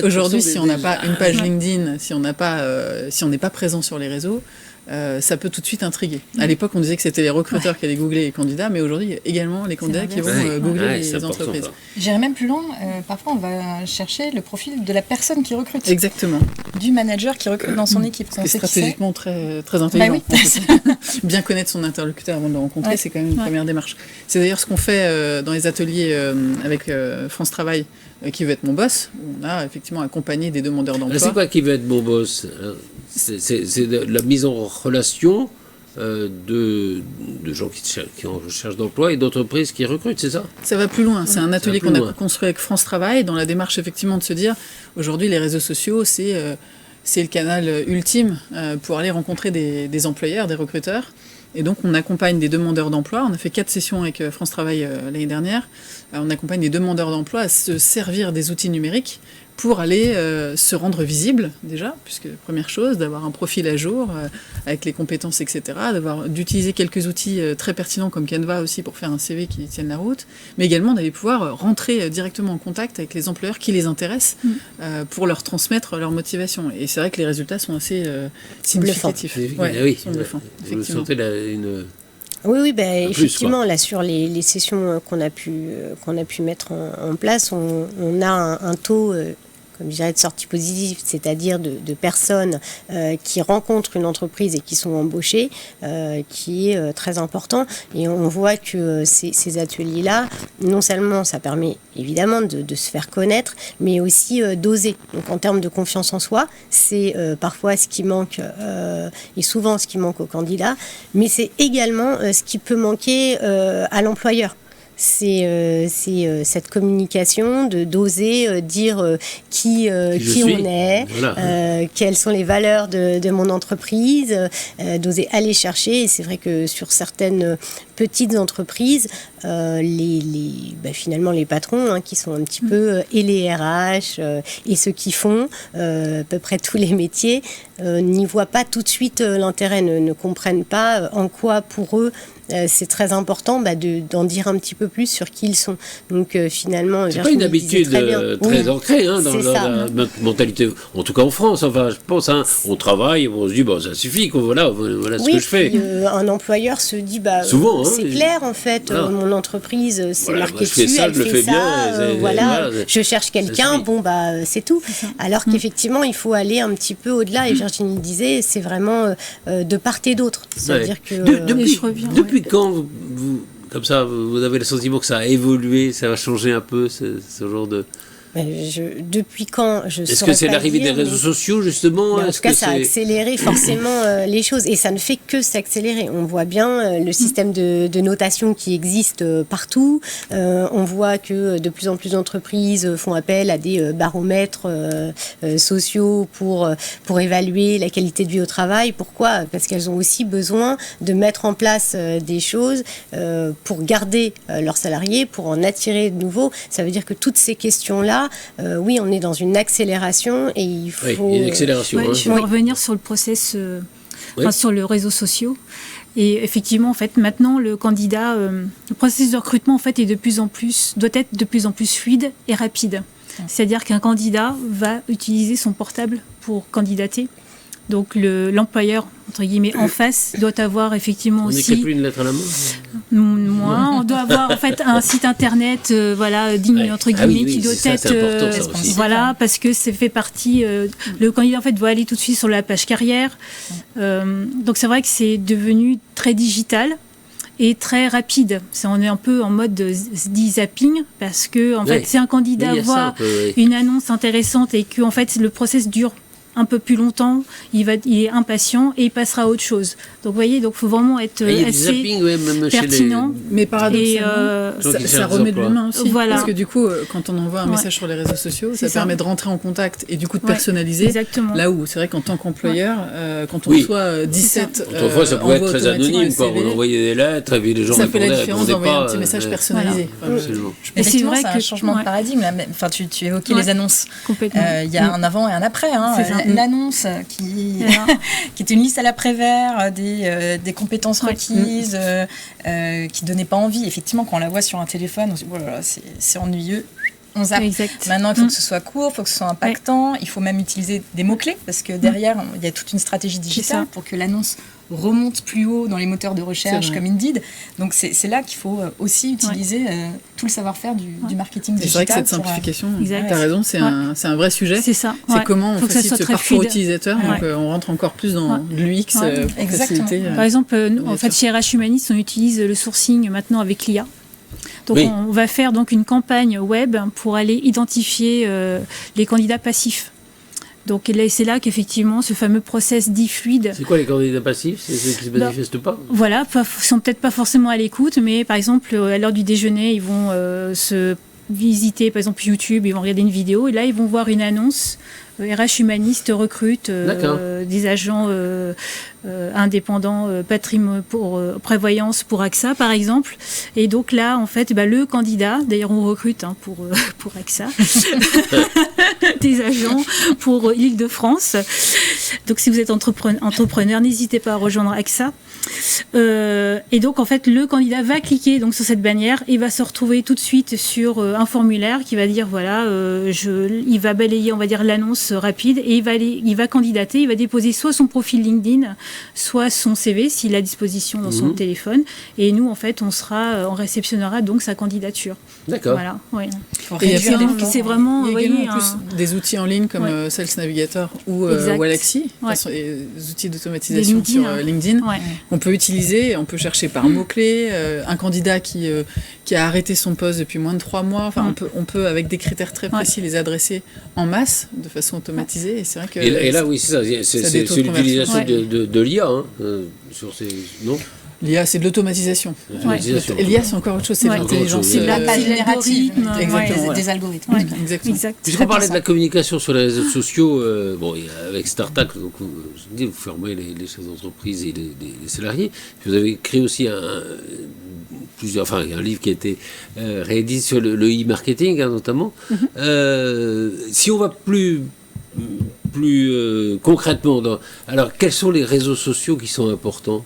aujourd'hui, si on n'a pas une page LinkedIn, si on n'est pas présent sur les réseaux, ça peut tout de suite intriguer. À l'époque, on disait que c'était les recruteurs qui allaient googler les candidats, mais aujourd'hui, il y a également les candidats qui vont googler les entreprises. J'irai même plus loin. Parfois, on va chercher le profil de la personne qui recrute. Exactement. Du manager qui recrute dans son équipe. C'est stratégiquement très, très intelligent. Bah oui. Bien connaître son interlocuteur avant de le rencontrer, c'est quand même une première démarche. C'est d'ailleurs ce qu'on fait dans les ateliers avec France Travail, qui veut être mon boss. On a effectivement accompagné des demandeurs d'emploi. C'est quoi qui veut être mon boss ? C'est de la mise en relation de gens qui en recherche d'emploi et d'entreprises qui recrutent, c'est ça ? Ça va plus loin. C'est un atelier qu'on a construit avec France Travail dans la démarche effectivement de se dire aujourd'hui les réseaux sociaux c'est le canal ultime pour aller rencontrer des employeurs, des recruteurs. Et donc, on accompagne des demandeurs d'emploi. On a fait 4 sessions avec France Travail l'année dernière. On accompagne des demandeurs d'emploi à se servir des outils numériques pour aller se rendre visible, déjà, puisque première chose, d'avoir un profil à jour avec les compétences, etc., d'utiliser quelques outils très pertinents comme Canva aussi pour faire un CV qui tienne la route, mais également d'aller pouvoir rentrer directement en contact avec les employeurs qui les intéressent pour leur transmettre leur motivation. Et c'est vrai que les résultats sont assez significatifs. Oui, sont bluffants. Vous sentez une... Oui, effectivement, là sur les sessions qu'on a pu mettre en place, on a un taux, comme je dirais, de sortie positive, c'est-à-dire de personnes qui rencontrent une entreprise et qui sont embauchées, qui est très important. Et on voit que ces ateliers-là, non seulement ça permet évidemment de se faire connaître, mais aussi d'oser. Donc en termes de confiance en soi, c'est parfois ce qui manque, et souvent ce qui manque aux candidats, mais c'est également ce qui peut manquer à l'employeur. C'est cette communication, d'oser dire qui on est, voilà. Quelles sont les valeurs de mon entreprise, d'oser aller chercher. Et c'est vrai que sur certaines petites entreprises, finalement les patrons qui sont un petit peu, et les RH, et ceux qui font à peu près tous les métiers, n'y voient pas tout de suite l'intérêt, ne comprennent pas en quoi pour eux c'est très important d'en dire un petit peu plus sur qui ils sont. Donc finalement, c'est pas une habitude très ancrée dans notre mentalité, en tout cas en France. Enfin, je pense, on travaille, on se dit ça suffit, voilà ce que je fais. Un employeur se dit souvent, c'est clair en fait, mon entreprise c'est marqué dessus, elle fait ça, je cherche quelqu'un, c'est tout. Alors qu'effectivement, il faut aller un petit peu au-delà. Et Virginie disait, c'est vraiment de part et d'autre. C'est-à-dire que depuis quand vous, comme ça, vous avez le sentiment que ça a évolué, ça va changer un peu, ce genre de... Depuis quand Est-ce que c'est l'arrivée des réseaux sociaux, justement ? En tout cas, ça a accéléré forcément les choses. Et ça ne fait que s'accélérer. On voit bien le système de notation qui existe partout. On voit que de plus en plus d'entreprises font appel à des baromètres sociaux pour évaluer la qualité de vie au travail. Pourquoi ? Parce qu'elles ont aussi besoin de mettre en place des choses pour garder leurs salariés, pour en attirer de nouveaux. Ça veut dire que toutes ces questions-là, candidats, oui, on est dans une accélération et il faut... Oui, une accélération. Je vais revenir sur le process, sur les réseaux sociaux. Et effectivement, en fait, maintenant, le candidat, le processus de recrutement, en fait, doit être de plus en plus fluide et rapide. C'est-à-dire qu'un candidat va utiliser son portable pour candidater. Donc l'employeur, entre guillemets, en face, doit avoir effectivement aussi... On n'écrit plus une lettre à la main Moins. On doit avoir en fait un site internet digne, entre guillemets, qui doit être... voilà, parce que ça fait partie... le candidat, en fait, doit aller tout de suite sur la page carrière. Donc c'est vrai que c'est devenu très digital et très rapide. On est un peu en mode zapping, parce que en fait, si un candidat voit une annonce intéressante et que en fait, le process dure un peu plus longtemps, il est impatient et il passera à autre chose. Donc vous voyez, il faut vraiment être assez pertinent. Mais paradoxalement, ça remet de l'humain aussi. Voilà. Parce que du coup, quand on envoie un message sur les réseaux sociaux, ça permet de rentrer en contact et du coup de personnaliser. Exactement. Là où c'est vrai qu'en tant qu'employeur, quand on reçoit 17 autrefois, ça pouvait être très anonyme. On envoyait des lettres et puis les gens répondaient. Ça fait la différence d'envoyer un petit message personnalisé. Effectivement, c'est un changement de paradigme. Enfin, tu évoquais les annonces. Il y a un avant et un après. L'annonce qui était une liste à l'après-vert des compétences requises, qui donnait pas envie. Effectivement, quand on la voit sur un téléphone, on se dit voilà, c'est ennuyeux. On zappe. Maintenant, il faut que ce soit court, il faut que ce soit impactant. Il faut même utiliser des mots-clés, parce que derrière, il y a toute une stratégie digitale pour que l'annonce remonte plus haut dans les moteurs de recherche comme Indeed. Donc c'est là qu'il faut aussi utiliser tout le savoir-faire du marketing digital. C'est vrai que cette simplification, tu as raison, c'est un vrai sujet. C'est ça. C'est comment on facilite ce parcours utilisateur. Donc on rentre encore plus dans l'UX pour faciliter. Par exemple, en fait, chez RH Humanist, on utilise le sourcing maintenant avec l'IA. Donc on va faire donc une campagne web pour aller identifier les candidats passifs. Donc c'est là qu'effectivement ce fameux process dit fluide. C'est quoi les candidats passifs? C'est ceux qui ne se manifestent pas? Voilà, ils sont peut-être pas forcément à l'écoute, mais par exemple à l'heure du déjeuner, ils vont se visiter par exemple YouTube, ils vont regarder une vidéo et là ils vont voir une annonce. RH Humaniste recrute des agents indépendants pour prévoyance pour AXA par exemple, et donc là en fait le candidat, d'ailleurs on recrute pour AXA des agents pour l'Île-de-France, donc si vous êtes entrepreneur, n'hésitez pas à rejoindre AXA. Et donc en fait le candidat va cliquer donc sur cette bannière et va se retrouver tout de suite sur un formulaire qui va dire voilà il va balayer on va dire l'annonce rapide et il va candidater, il va déposer soit son profil LinkedIn, soit son CV s'il a à disposition dans son téléphone, et nous en fait on réceptionnera donc sa candidature. D'accord. Voilà, Et c'est vraiment il y a également en plus des outils en ligne comme Sales Navigator ou Walaxy, les outils d'automatisation sur LinkedIn. On peut utiliser, on peut chercher par mots-clés, un candidat qui a arrêté son poste depuis moins de 3 mois, enfin on peut avec des critères très précis les adresser en masse de façon automatisée, et c'est vrai que et là oui c'est ça, c'est l'utilisation de l'IA sur ces l'IA, c'est de l'automatisation. L'IA, c'est encore autre chose, c'est l'intelligence. C'est de la page générative, des algorithmes. Exactement. Puisqu'on parlait de la communication sur les réseaux sociaux, avec Startac, vous formez les chefs d'entreprise et les salariés. Vous avez créé aussi un livre qui a été réédité sur le e-marketing, notamment. Si on va plus concrètement, alors quels sont les réseaux sociaux qui sont importants?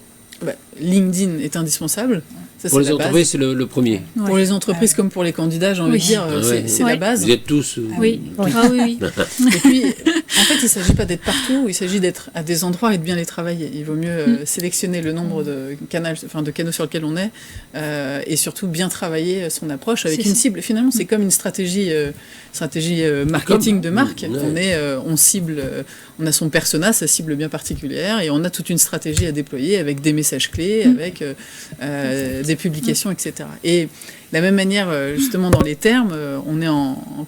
LinkedIn est indispensable. Ça, pour les entreprises, c'est le premier. Pour les entreprises comme pour les candidats, j'ai envie de dire, c'est la base. Vous êtes tous... Oui. Et puis, en fait, il ne s'agit pas d'être partout, il s'agit d'être à des endroits et de bien les travailler. Il vaut mieux sélectionner le nombre de canaux sur lesquels on est, et surtout bien travailler son approche avec une cible. Finalement, c'est comme une stratégie marketing de marque. On cible, on a son persona, sa cible bien particulière, et on a toute une stratégie à déployer avec des messages clés, avec des publications, etc. Et de la même manière, justement, dans les termes,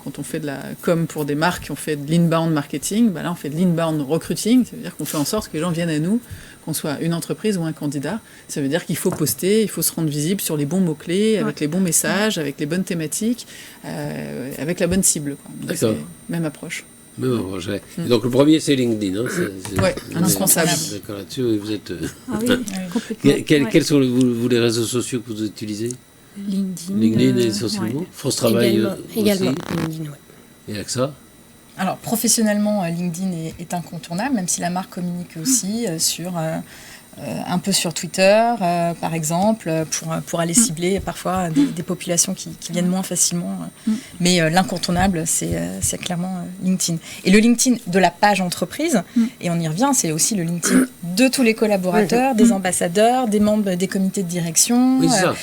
quand on fait de la com pour des marques, on fait de l'inbound marketing, là on fait de l'inbound recruiting, ça veut dire qu'on fait en sorte que les gens viennent à nous, qu'on soit une entreprise ou un candidat. Ça veut dire qu'il faut poster, il faut se rendre visible sur les bons mots-clés, avec les bons messages, avec les bonnes thématiques, avec la bonne cible. D'accord. Même approche. Donc le premier c'est LinkedIn. Indispensable. D'accord, là-dessus, vous êtes... complètement. Quels sont les réseaux sociaux que vous utilisez? LinkedIn essentiellement. France Travail également LinkedIn, et AXA? Alors, professionnellement, LinkedIn est incontournable, même si la marque communique aussi un peu sur Twitter, par exemple, pour aller cibler parfois des populations qui viennent moins facilement. Mais l'incontournable, c'est clairement LinkedIn. Et le LinkedIn de la page entreprise, et on y revient, c'est aussi le LinkedIn de tous les collaborateurs, des ambassadeurs, des membres des comités de direction. Oui, c'est ça.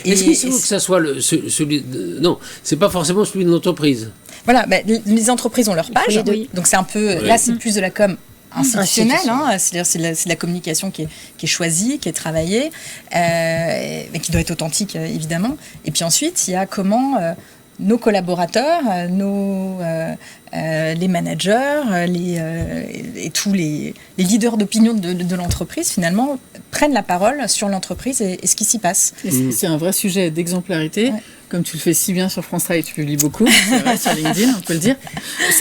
Est-ce qu'il faut que ça soit celui non, c'est pas forcément celui de l'entreprise. Voilà, les entreprises ont leur page, donc c'est un peu, là c'est plus de la com institutionnelle, c'est-à-dire c'est de la communication qui est choisie, qui est travaillée, mais qui doit être authentique évidemment. Et puis ensuite, il y a comment nos collaborateurs, les managers, et tous les leaders d'opinion de l'entreprise finalement prennent la parole sur l'entreprise et ce qui s'y passe. C'est un vrai sujet d'exemplarité. Ouais. Comme tu le fais si bien sur France Travail, tu publies beaucoup, c'est vrai, sur LinkedIn, on peut le dire.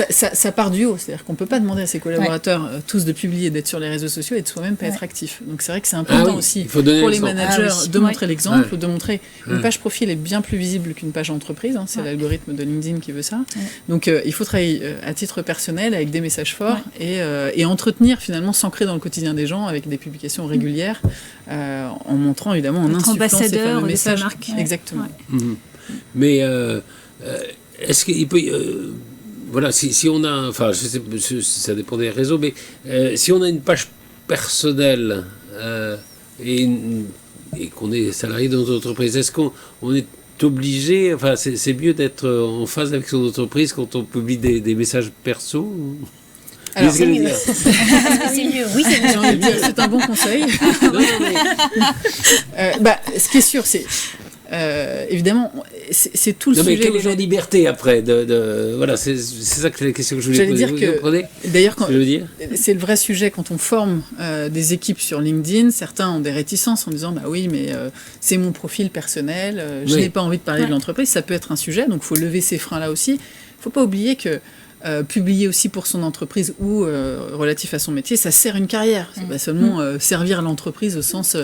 Ça part du haut, c'est-à-dire qu'on ne peut pas demander à ses collaborateurs tous de publier, d'être sur les réseaux sociaux et de soi-même pas être actif. Donc c'est vrai que c'est important aussi pour les managers de montrer l'exemple, de montrer une page profil est bien plus visible qu'une page entreprise, c'est l'algorithme de LinkedIn qui veut ça. Donc il faut travailler à titre personnel avec des messages forts et entretenir finalement, s'ancrer dans le quotidien des gens avec des publications régulières en montrant évidemment en insufflant ces fameux messages. Exactement. Mais est-ce qu'il peut... voilà, si on a... Enfin, je sais, ça dépend des réseaux, mais si on a une page personnelle et qu'on est salarié dans une entreprise, est-ce qu'on est obligé... Enfin, c'est mieux d'être en phase avec son entreprise quand on publie des messages perso Alors, c'est mieux. C'est mieux. Oui, c'est mieux. C'est un bon conseil. Ce qui est sûr, c'est... évidemment, c'est tout le sujet. Mais quelle est la liberté après voilà, c'est ça que la question que je voulais poser. D'ailleurs, c'est le vrai sujet quand on forme des équipes sur LinkedIn. Certains ont des réticences en disant oui, mais c'est mon profil personnel, je n'ai pas envie de parler de l'entreprise. Ça peut être un sujet, donc il faut lever ces freins-là aussi. Il ne faut pas oublier que publier aussi pour son entreprise ou relatif à son métier, ça sert une carrière. C'est pas seulement servir l'entreprise au sens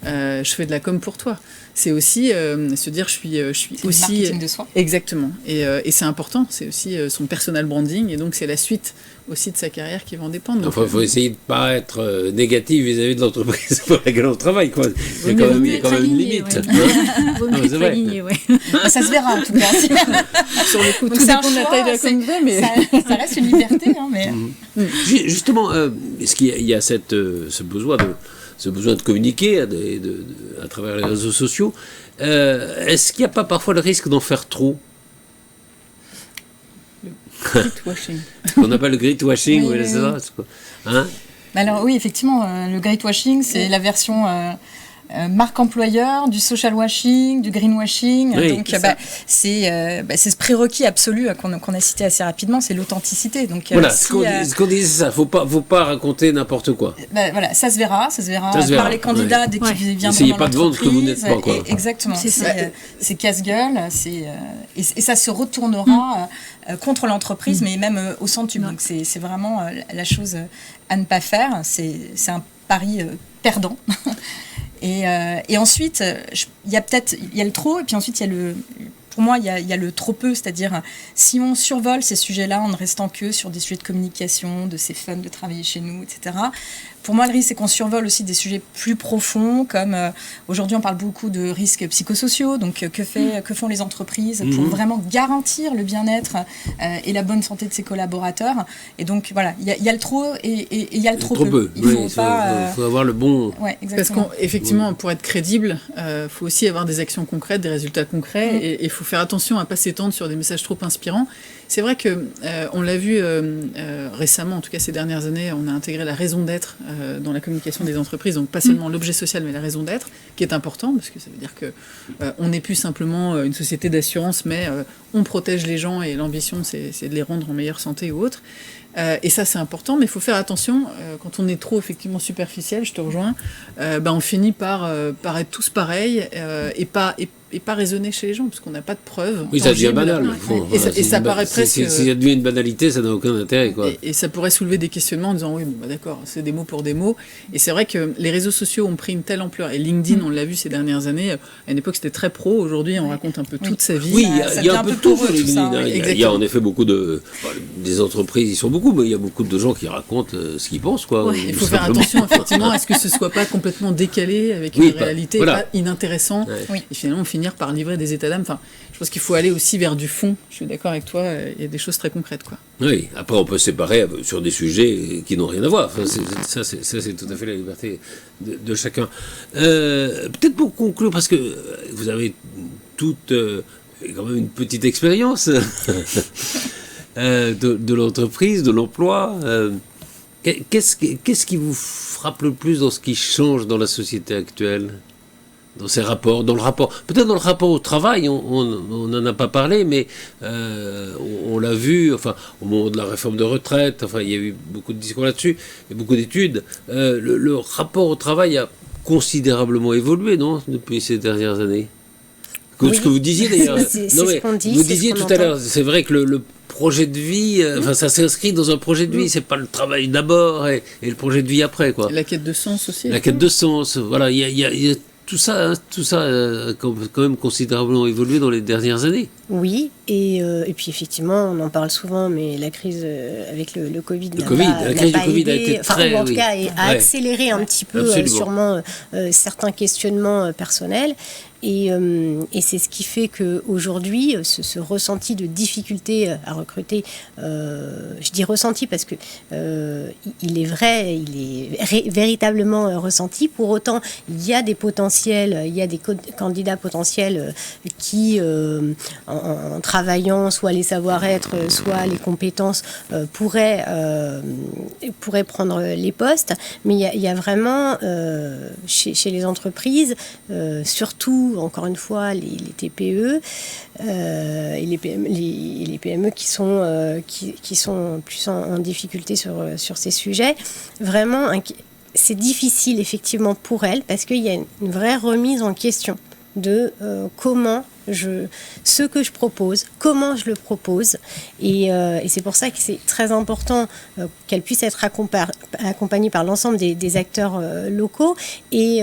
je fais de la com pour toi. C'est aussi se dire je suis aussi marketing de soi. Exactement. Et c'est important. C'est aussi son personal branding et donc c'est la suite aussi de sa carrière qui va en dépendre. Il faut essayer de ne pas être négatif vis-à-vis de l'entreprise pour laquelle on travaille. Quoi. Il y a quand même une limite. Ça se verra en tout cas. Sur le coup, tout dépend de la taille de la communauté, mais ça reste une liberté. Justement, est-ce qu'il y a ce besoin de communiquer à travers les réseaux sociaux? Est-ce qu'il n'y a pas parfois le risque d'en faire trop? Grit-washing. On appelle le grit-washing, oui, c'est ça. Alors oui, effectivement, le grit-washing, c'est la version marque employeur, du social washing, du greenwashing. Oui, donc c'est ce prérequis absolu qu'on a cité assez rapidement, c'est l'authenticité. Donc voilà, ce qu'on dit, c'est ça. Faut pas raconter n'importe quoi. Voilà, ça se verra par les candidats dès qu'ils viendront dans pas de vendre ce que vous n'êtes pas, quoi. Exactement. C'est casse-gueule, et ça se retournera contre l'entreprise, mais même au centre du. Donc c'est vraiment la chose à ne pas faire. C'est un pari perdant. Et ensuite, il y a le trop, et puis ensuite, pour moi, il y a le trop peu, c'est-à-dire si on survole ces sujets-là en ne restant que sur des sujets de communication, de c'est fun de travailler chez nous, etc. Pour moi, le risque, c'est qu'on survole aussi des sujets plus profonds, comme aujourd'hui, on parle beaucoup de risques psychosociaux, donc que font les entreprises pour vraiment garantir le bien-être et la bonne santé de ses collaborateurs. Et donc, voilà, il y a le trop et il y a le trop peu. Il faut avoir le bon... Ouais, exactement. Parce qu'effectivement, pour être crédible, il faut aussi avoir des actions concrètes, des résultats concrets, et il faut faire attention à ne pas s'étendre sur des messages trop inspirants. C'est vrai qu'on l'a vu récemment, en tout cas ces dernières années, on a intégré la raison d'être dans la communication des entreprises, donc pas seulement l'objet social, mais la raison d'être, qui est important, parce que ça veut dire qu'on n'est plus simplement une société d'assurance, mais on protège les gens et l'ambition, c'est de les rendre en meilleure santé ou autre. Et ça, c'est important, mais il faut faire attention, quand on est trop effectivement superficiel, je te rejoins, on finit par être tous pareils et n'est pas résonné chez les gens, parce qu'on n'a pas de preuves. Oui, ça devient banal. Et ça paraît presque... Si ça devient une banalité, ça n'a aucun intérêt. Quoi. Et ça pourrait soulever des questionnements en disant, oui, bon, d'accord, c'est des mots pour des mots. Et c'est vrai que les réseaux sociaux ont pris une telle ampleur. Et LinkedIn, on l'a vu ces dernières années, à une époque, c'était très pro. Aujourd'hui, on raconte un peu toute sa vie. Oui, il y a un peu de tout sur LinkedIn. Il y a en effet beaucoup de... des entreprises, ils sont beaucoup, mais il y a beaucoup de gens qui racontent ce qu'ils pensent. Quoi, il faut faire attention, effectivement, à ce que ce ne soit pas complètement décalé avec une réalité pas inintéressant. Et finalement, finir par livrer des états d'âme. Enfin, je pense qu'il faut aller aussi vers du fond. Je suis d'accord avec toi. Il y a des choses très concrètes, quoi. Oui. Après, on peut séparer sur des sujets qui n'ont rien à voir. Enfin, ça, c'est tout à fait la liberté de chacun. Peut-être pour conclure, parce que vous avez toute quand même une petite expérience de l'entreprise, de l'emploi. Qu'est-ce qui vous frappe le plus dans ce qui change dans la société actuelle ? Dans ces rapports, peut-être dans le rapport au travail, on n'en a pas parlé, mais on l'a vu, enfin, au moment de la réforme de retraite, enfin, il y a eu beaucoup de discours là-dessus, et beaucoup d'études. Le rapport au travail a considérablement évolué, non, depuis ces dernières années. Ce que vous disiez d'ailleurs. Vous disiez tout à l'heure, c'est vrai que le projet de vie, ça s'inscrit dans un projet de vie, c'est pas le travail d'abord et le projet de vie après, quoi. La quête de sens aussi. La quête de sens, voilà, il y a tout ça a quand même considérablement évolué dans les dernières années. Oui, et puis effectivement, on en parle souvent, mais la crise avec le Covid la crise du Covid a été très... en tout cas, a accéléré un petit peu sûrement certains questionnements personnels. Et c'est ce qui fait qu'aujourd'hui, ce ressenti de difficulté à recruter, je dis ressenti parce que il est vrai, il est véritablement ressenti. Pour autant, il y a des potentiels, il y a des candidats potentiels qui, en travaillant soit les savoir-être, soit les compétences, pourraient prendre les postes. Mais il y a vraiment, chez les entreprises, surtout, encore une fois, les TPE et les PME qui sont plus en difficulté sur ces sujets, vraiment, c'est difficile effectivement pour elles parce qu'il y a une vraie remise en question de comment ce que je propose, comment je le propose. Et c'est pour ça que c'est très important qu'elle puisse être accompagnée par l'ensemble des acteurs locaux et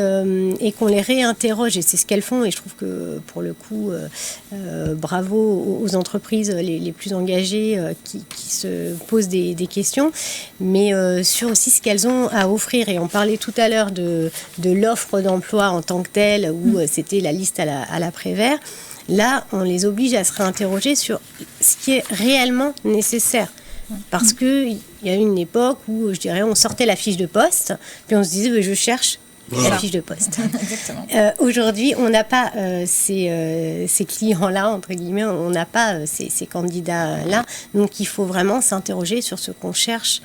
qu'on les réinterroge. Et c'est ce qu'elles font. Et je trouve que, pour le coup, bravo aux entreprises les plus engagées qui se posent des questions, mais sur aussi ce qu'elles ont à offrir. Et on parlait tout à l'heure de l'offre d'emploi en tant que telle, où c'était la liste à la Prévert. Là, on les oblige à se réinterroger sur ce qui est réellement nécessaire. Parce qu'il y a eu une époque où, je dirais, on sortait la fiche de poste, puis on se disait, je cherche la fiche de poste. Aujourd'hui, on n'a pas ces clients-là, entre guillemets, on n'a pas ces candidats-là. Donc, il faut vraiment s'interroger sur ce qu'on cherche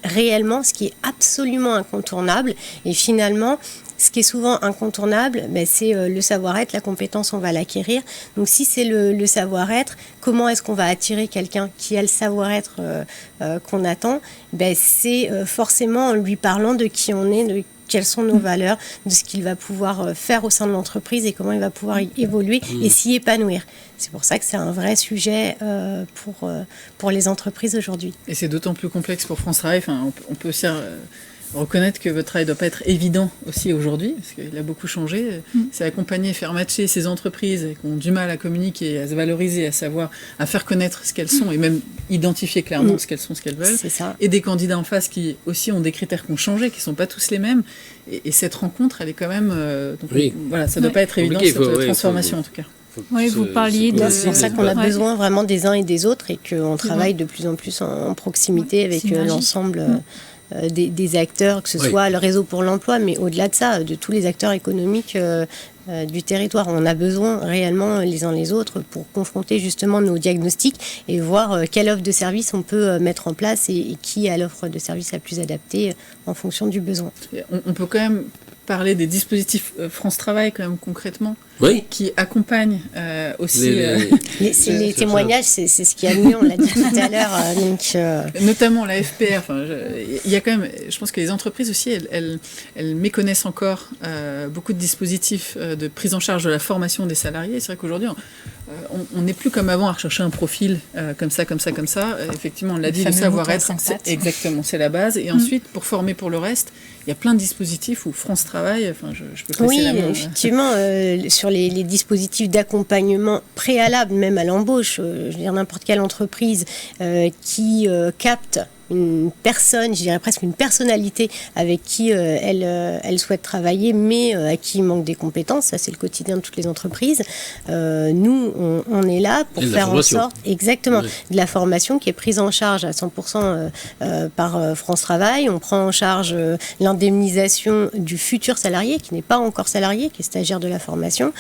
réellement, ce qui est absolument incontournable. Et finalement, ce qui est souvent incontournable, c'est le savoir-être, la compétence, on va l'acquérir. Donc si c'est le savoir-être, comment est-ce qu'on va attirer quelqu'un qui a le savoir-être qu'on attend ? C'est forcément en lui parlant de qui on est, de quelles sont nos valeurs, de ce qu'il va pouvoir faire au sein de l'entreprise et comment il va pouvoir évoluer et s'y épanouir. C'est pour ça que c'est un vrai sujet pour les entreprises aujourd'hui. Et c'est d'autant plus complexe pour France Travail. Enfin, on peut aussi reconnaître que votre travail ne doit pas être évident aussi aujourd'hui, parce qu'il a beaucoup changé. C'est accompagner, faire matcher ces entreprises qui ont du mal à communiquer, à se valoriser, à faire connaître ce qu'elles sont et même identifier clairement ce qu'elles sont, ce qu'elles veulent. C'est ça. Et des candidats en face qui aussi ont des critères qui ont changé, qui ne sont pas tous les mêmes. Et cette rencontre, elle est quand même... ça ne doit pas être évident, cette transformation en tout cas. Oui, vous parliez de... C'est pour ça qu'on a besoin vraiment des uns et des autres et qu'on travaille de plus en plus en proximité avec l'ensemble des acteurs, que ce soit le réseau pour l'emploi, mais au-delà de ça, de tous les acteurs économiques du territoire. On a besoin réellement les uns les autres pour confronter justement nos diagnostics et voir quelle offre de service on peut mettre en place et qui a l'offre de service la plus adaptée en fonction du besoin. On peut quand même parler des dispositifs France Travail quand même concrètement, qui accompagnent aussi... Les témoignages, c'est ce qui a mieux, on l'a dit tout à l'heure. Notamment la FPR. Il y a quand même, je pense que les entreprises aussi, elles méconnaissent encore beaucoup de dispositifs de prise en charge de la formation des salariés. C'est vrai qu'aujourd'hui, on n'est plus comme avant à rechercher un profil comme ça. Effectivement, on l'a dit, le savoir-être, exactement, c'est la base. Et ensuite, pour former pour le reste, il y a plein de dispositifs où France Travail, je peux passer la main. Oui, effectivement, sur les dispositifs d'accompagnement préalable, même à l'embauche, je veux dire n'importe quelle entreprise qui capte une personne, je dirais presque une personnalité avec qui elle souhaite travailler, mais à qui il manque des compétences. Ça, c'est le quotidien de toutes les entreprises. Nous, on est là pour faire en sorte, exactement, de la formation qui est prise en charge à 100% par France Travail. On prend en charge l'indemnisation du futur salarié, qui n'est pas encore salarié, qui est stagiaire de la formation.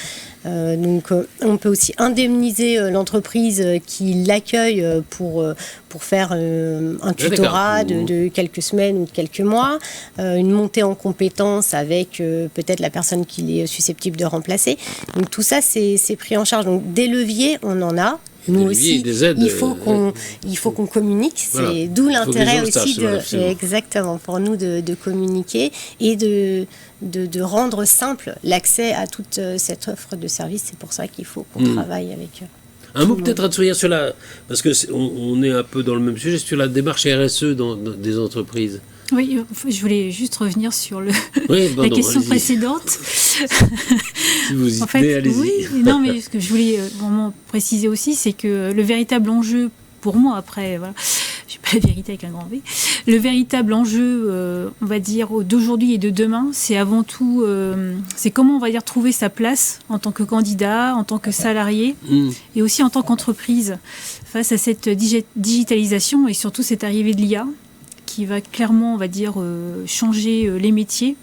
Donc, on peut aussi indemniser l'entreprise qui l'accueille pour faire un tutorat de quelques semaines ou de quelques mois, une montée en compétences avec peut-être la personne qu'il est susceptible de remplacer. Donc tout ça, c'est pris en charge. Donc des leviers, on en a. Nous aussi, il faut qu'on communique. Voilà. C'est d'où l'intérêt aussi exactement pour nous de communiquer et de rendre simple l'accès à toute cette offre de services. C'est pour ça qu'il faut qu'on travaille avec eux. Un mot peut-être à te sur la... Parce qu'on est un peu dans le même sujet, sur la démarche RSE dans des entreprises. Oui, je voulais juste revenir sur la question précédente. Si vous y tenez, allez-y. Oui, non, mais ce que je voulais vraiment préciser aussi, c'est que le véritable enjeu, pour moi, après, voilà, je n'ai pas la vérité avec un grand V, le véritable enjeu, on va dire, d'aujourd'hui et de demain, c'est avant tout, c'est comment, on va dire, trouver sa place en tant que candidat, en tant que salarié, et aussi en tant qu'entreprise, face à cette digitalisation et surtout cette arrivée de l'IA, qui va clairement, on va dire, changer les métiers.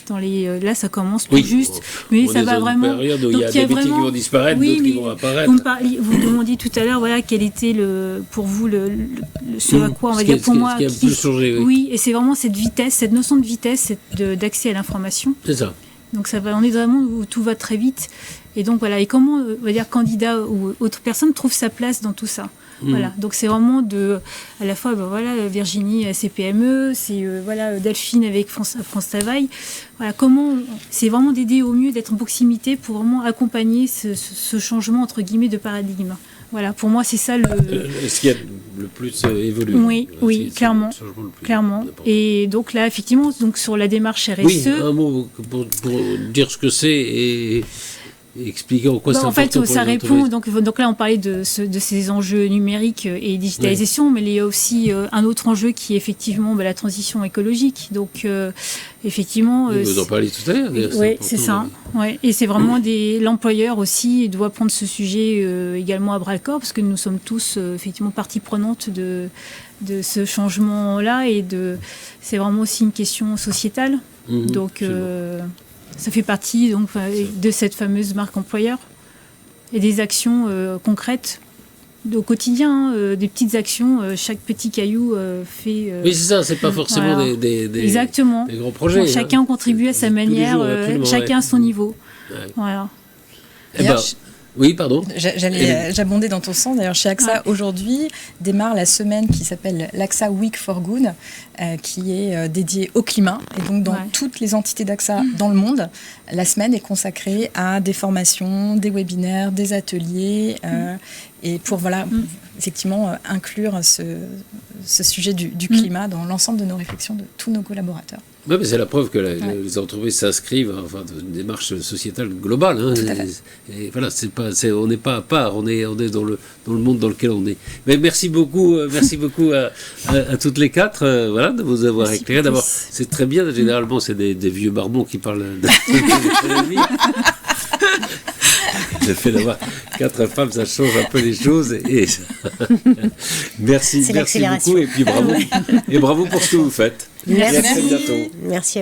Là, ça commence tout juste, mais ça va vraiment. Il y a des métiers qui vont disparaître, d'autres qui vont apparaître. Vous demandiez tout à l'heure, voilà, quel était pour vous ce à quoi on va dire pour moi. Ce qui a plus changé. Oui, et c'est vraiment cette vitesse, cette notion de vitesse, d'accès à l'information. C'est ça. Donc on est vraiment où tout va très vite, et donc voilà. Et comment, on va dire, candidat ou autre personne trouve sa place dans tout ça. Voilà, donc c'est vraiment à la fois Virginie à CPME, c'est Delphine avec France Travail. Voilà, c'est vraiment d'aider au mieux, d'être en proximité pour vraiment accompagner ce changement entre guillemets de paradigme. Voilà, pour moi c'est ça ce qui a le plus évolué. Oui, clairement. Et donc là effectivement, sur la démarche RSE. Oui, un mot pour dire ce que c'est et expliquer en quoi c'est important. En fait, ça répond. Donc là, on parlait de ces enjeux numériques et digitalisation, mais il y a aussi un autre enjeu qui est effectivement la transition écologique. Donc, effectivement. Vous en parliez tout à l'heure. Oui, c'est ça. Ouais. Et c'est vraiment l'employeur aussi doit prendre ce sujet également à bras le corps, parce que nous sommes tous effectivement partie prenante de ce changement-là, et c'est vraiment aussi une question sociétale. Donc. Ça fait partie de cette fameuse marque employeur et des actions concrètes au quotidien, des petites actions. Chaque petit caillou fait. Oui, c'est ça. C'est pas forcément des gros projets. Bon, chacun contribue à sa manière, chacun à son niveau. Ouais. Voilà. Oui, pardon. J'abondais dans ton sens. D'ailleurs, chez AXA, aujourd'hui, démarre la semaine qui s'appelle l'AXA Week for Good, qui est dédiée au climat. Et donc, dans toutes les entités d'AXA dans le monde, la semaine est consacrée à des formations, des webinaires, des ateliers, et pour, effectivement, inclure ce sujet du climat dans l'ensemble de nos réflexions de tous nos collaborateurs. Oui, mais c'est la preuve que les entreprises s'inscrivent dans une démarche sociétale globale. Hein, et voilà, on n'est pas à part, on est dans le monde dans lequel on est. Mais merci beaucoup à toutes les quatre de vous avoir éclairé. D'abord, c'est très bien, généralement, c'est des vieux barbons qui parlent d'économie. Le fait d'avoir 4 femmes, ça change un peu les choses. Merci beaucoup et puis bravo pour ce que vous faites. Merci. Et à très bientôt. Merci.